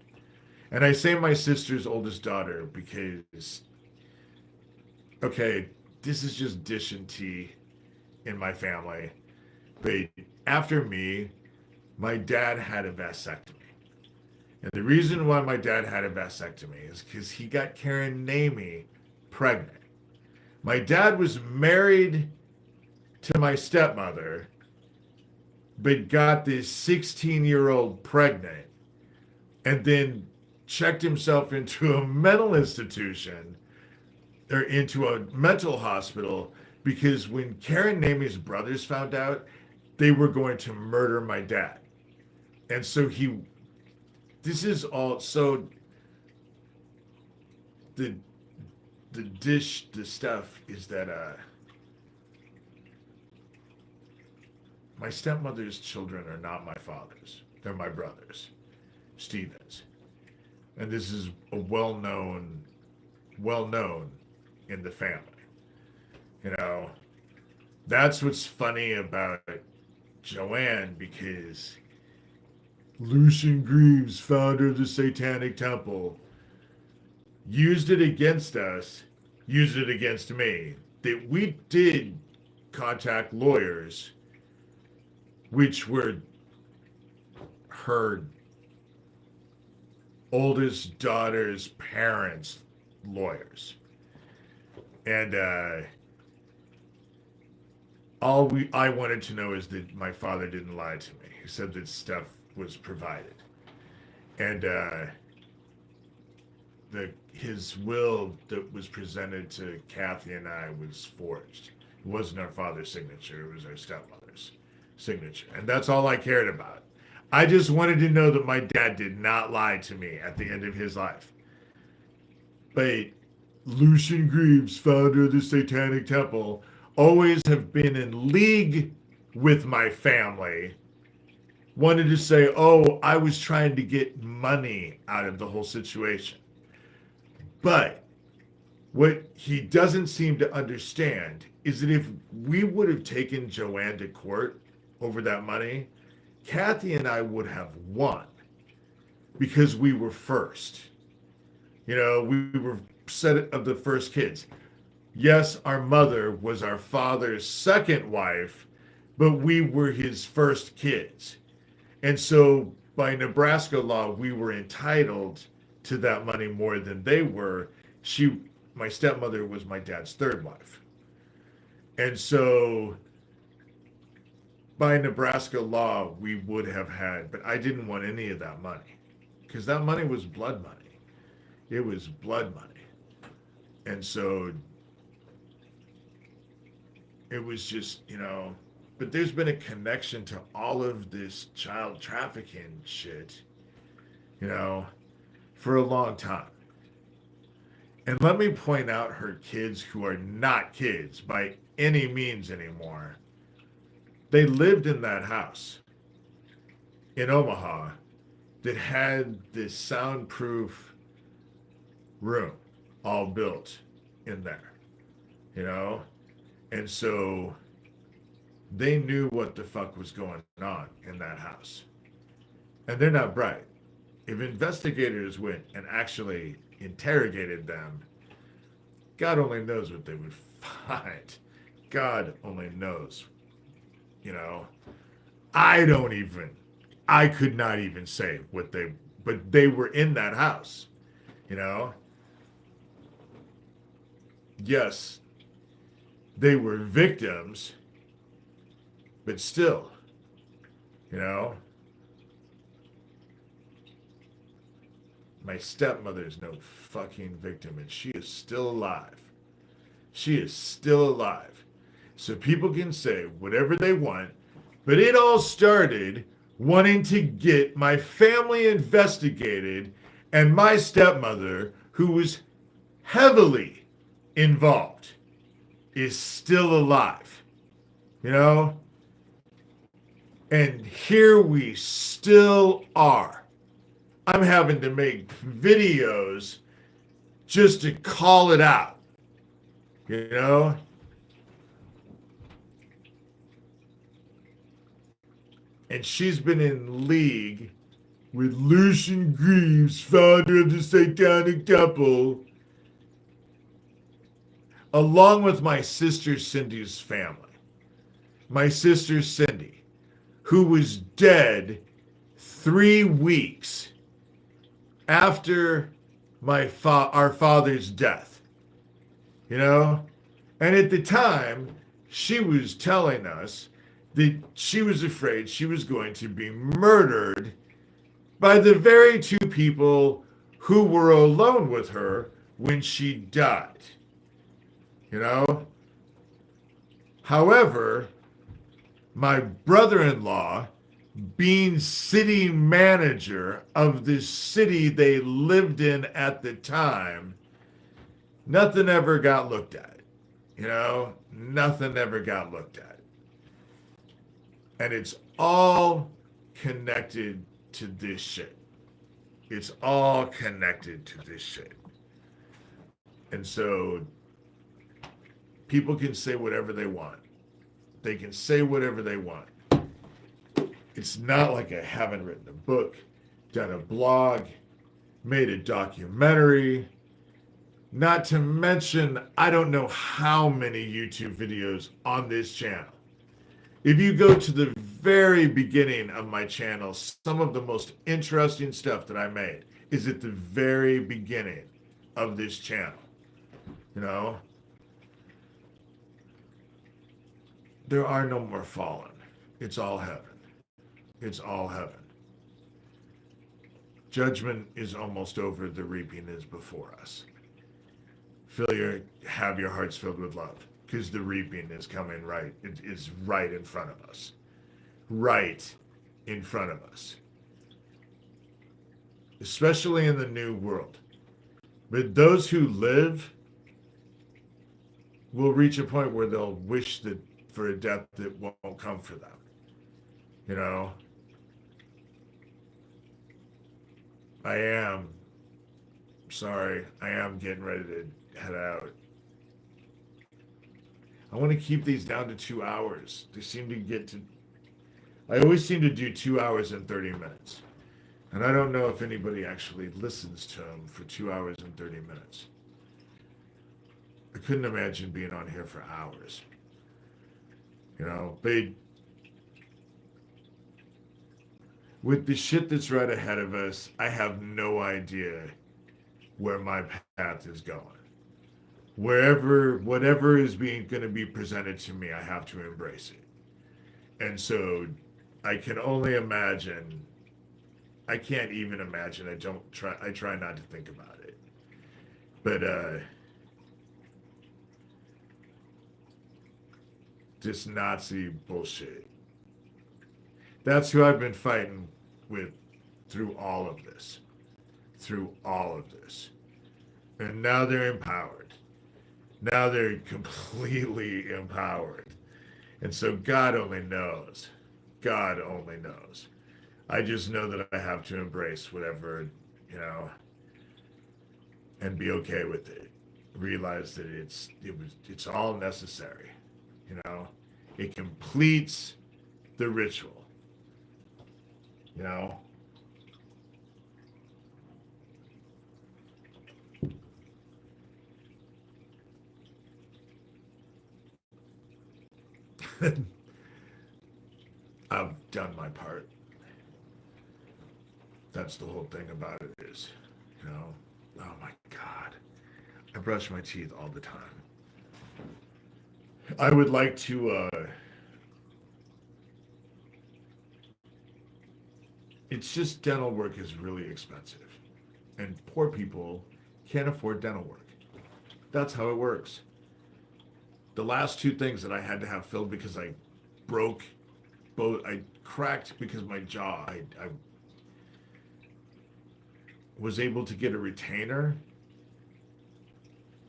And I say my sister's oldest daughter because, okay, this is just dish and tea in my family. But after me, my dad had a vasectomy. And the reason why my dad had a vasectomy is because he got Karen Namey pregnant. My dad was married to my stepmother, but got this 16-year-old pregnant and then checked himself into a mental institution or into a mental hospital because when Karen Namey's brothers found out, they were going to murder my dad. And so this is all, so the the stuff is that my stepmother's children are not my father's. They're my brothers, Stevens. And this is a well-known in the family. You know, that's what's funny about Joanne, because Lucian Greaves, founder of the Satanic Temple, used it against us, used it against me, that we did contact lawyers, which were her oldest daughter's parents' lawyers. And I wanted to know is that my father didn't lie to me. He said that stuff was provided. And his will that was presented to Kathy and I was forged. It wasn't our father's signature, it was our stepmother's signature. And that's all I cared about. I just wanted to know that my dad did not lie to me at the end of his life. But Lucian Greaves, founder of the Satanic Temple, always have been in league with my family, wanted to say, oh, I was trying to get money out of the whole situation. But what he doesn't seem to understand is that if we would have taken Joanne to court over that money, Kathy and I would have won because we were first. You know, we were set of the first kids. Yes, our mother was our father's second wife, but we were his first kids. And so by Nebraska law, we were entitled to that money more than they were. My stepmother was my dad's third wife. And so by Nebraska law, we would have had, but I didn't want any of that money because that money was blood money. It was blood money. And so it was just, but there's been a connection to all of this child trafficking shit, for a long time. And let me point out her kids who are not kids by any means anymore. They lived in that house in Omaha that had this soundproof room all built in there, And so they knew what the fuck was going on in that house. And they're not bright. If investigators went and actually interrogated them, God only knows what they would find. God only knows. I could not even say but they were in that house, Yes, they were victims, but still, my stepmother is no fucking victim, and she is still alive. She is still alive. So people can say whatever they want, but it all started wanting to get my family investigated, and my stepmother, who was heavily involved, is still alive. You know? And here we still are. I'm having to make videos just to call it out. You know? And she's been in league with Lucian Greaves, founder of the Satanic Temple, along with my sister Cindy's family. My sister Cindy, who was dead 3 weeks after our father's death. You know? And at the time, she was telling us that she was afraid she was going to be murdered by the very two people who were alone with her when she died. You know? However, my brother-in-law, being city manager of the city they lived in at the time, nothing ever got looked at. You know? Nothing ever got looked at. And it's all connected to this shit. It's all connected to this shit. And so people can say whatever they want. They can say whatever they want. It's not like I haven't written a book, done a blog, made a documentary, not to mention I don't know how many YouTube videos on this channel. If you go to the very beginning of my channel, some of the most interesting stuff that I made is at the very beginning of this channel. You know? There are no more fallen. It's all heaven. It's all heaven. Judgment is almost over. The reaping is before us. Have your hearts filled with love, because the reaping is coming right. It is right in front of us. Right in front of us. Especially in the new world. But those who live will reach a point where they'll wish that for a death that won't come for them. You know? I am getting ready to head out. I want to keep these down to 2 hours. I always seem to do 2 hours and 30 minutes. And I don't know if anybody actually listens to them for 2 hours and 30 minutes. I couldn't imagine being on here for hours. You know, but with the shit that's right ahead of us, I have no idea where my path is going. Whatever is going to be presented to me, I have to embrace it. And so I can only imagine. I can't even imagine. I try not to think about it. But this Nazi bullshit. That's who I've been fighting with through all of this. And now they're empowered. Now they're completely empowered. And so God only knows. I just know that I have to embrace whatever, you know, and be okay with it. Realize that it's all necessary. You know, it completes the ritual. You know? I've done my part. That's the whole thing about it is, you know, oh my God. I brush my teeth all the time. I would like to, it's just dental work is really expensive. and poor people can't afford dental work. That's how it works. The last two things that I had to have filled because I broke both, I cracked because my jaw, I was able to get a retainer.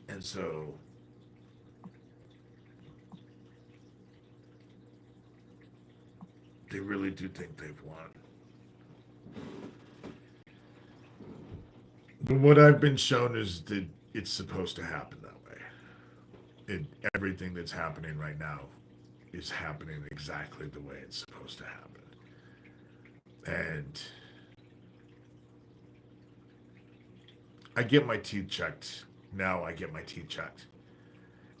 And so they really do think they've won. But what I've been shown is that it's supposed to happen that way. Everything that's happening right now is happening exactly the way it's supposed to happen. And I get my teeth checked. Now I get my teeth checked.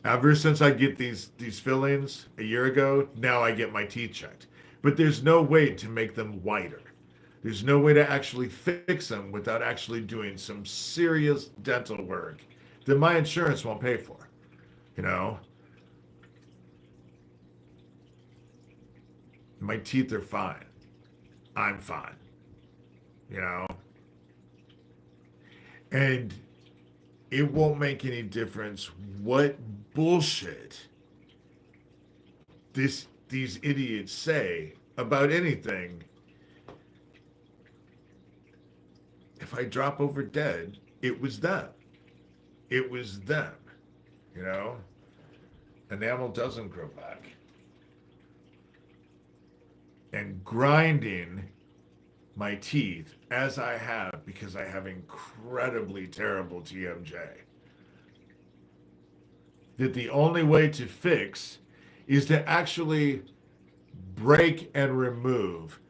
Ever since I get these fillings a year ago, now I get my teeth checked. But there's no way to make them whiter. There's no way to actually fix them without actually doing some serious dental work that my insurance won't pay for. You know? My teeth are fine. I'm fine. You know? And it won't make any difference what bullshit these idiots say about anything. If I drop over dead, it was them. It was them. You know? Enamel doesn't grow back. And grinding my teeth as I have because I have incredibly terrible TMJ. That the only way to fix is to actually break and remove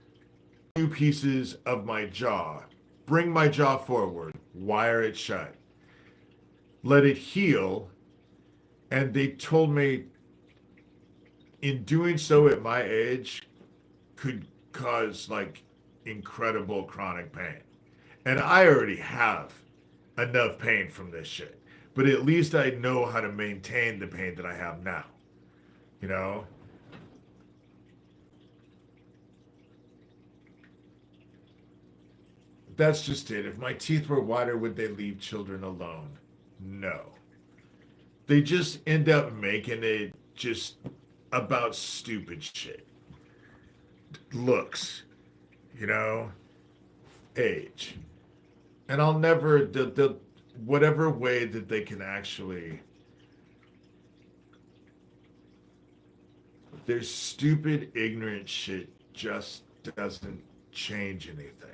two pieces of my jaw. Bring my jaw forward, wire it shut, let it heal. And they told me in doing so at my age could cause like incredible chronic pain. And I already have enough pain from this shit. But at least I know how to maintain the pain that I have now. You know? That's just it. If my teeth were whiter, would they leave children alone? No. They just end up making it just about stupid shit. Looks, you know, age. And I'll never, whatever way that they can actually, their stupid, ignorant shit just doesn't change anything.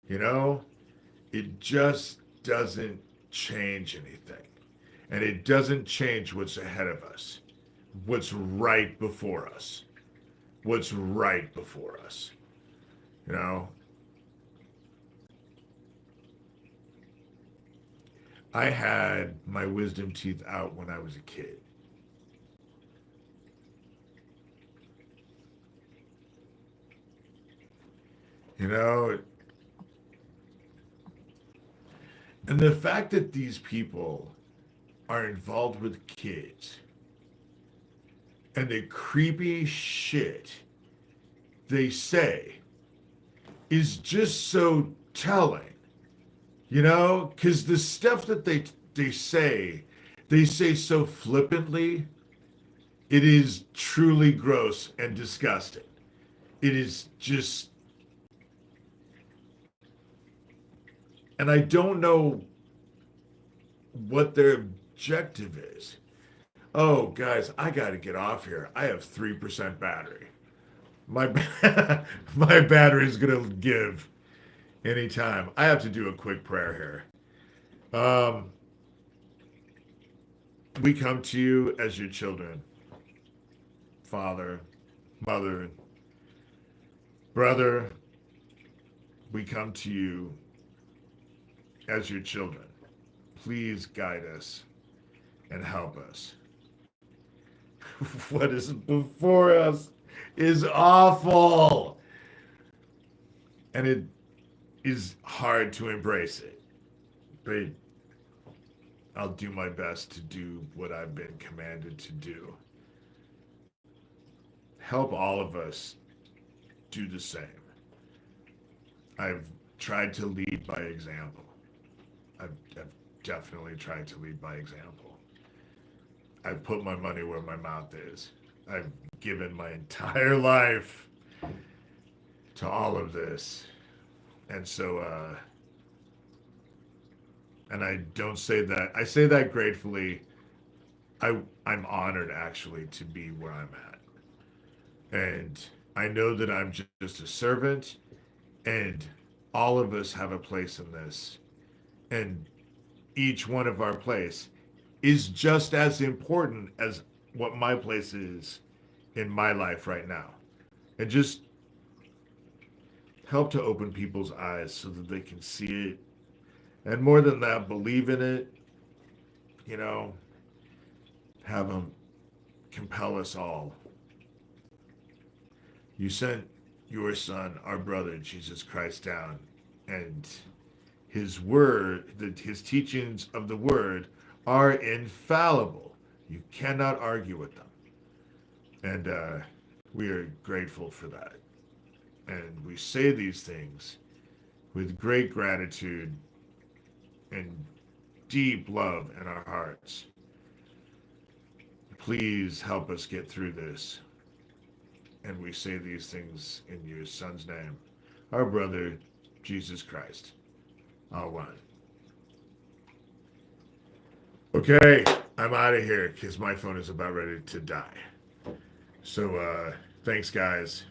You know, it just doesn't change anything. And it doesn't change what's ahead of us, what's right before us, what's right before us. You know, I had my wisdom teeth out when I was a kid. You know, and the fact that these people are involved with kids and the creepy shit they say is just so telling. You know, because the stuff that they say so flippantly, it is truly gross and disgusting. It is just, and I don't know what their objective is. Oh, guys, I got to get off here. I have 3% battery. My my battery is gonna give anytime. I have to do a quick prayer here. We come to you as your children, Father, Mother, Brother. We come to you as your children. Please guide us and help us. What is before us is awful. And it is hard to embrace it. But I'll do my best to do what I've been commanded to do. Help all of us do the same. I've tried to lead by example. I've definitely tried to lead by example. I've put my money where my mouth is. I've given my entire life to all of this. And so, and I don't say that, I say that gratefully. I'm honored actually to be where I'm at. And I know that I'm just a servant, and all of us have a place in this. And each one of our place is just as important as what my place is in my life right now. And just help to open people's eyes so that they can see it. And more than that, believe in it, you know, have them compel us all. You sent your son, our brother, Jesus Christ, down, and his word, his teachings of the word are infallible. You cannot argue with them. And we are grateful for that. And we say these things with great gratitude and deep love in our hearts. Please help us get through this. And we say these things in your son's name, our brother, Jesus Christ. All one. Okay, I'm out of here because my phone is about ready to die. So, thanks, guys.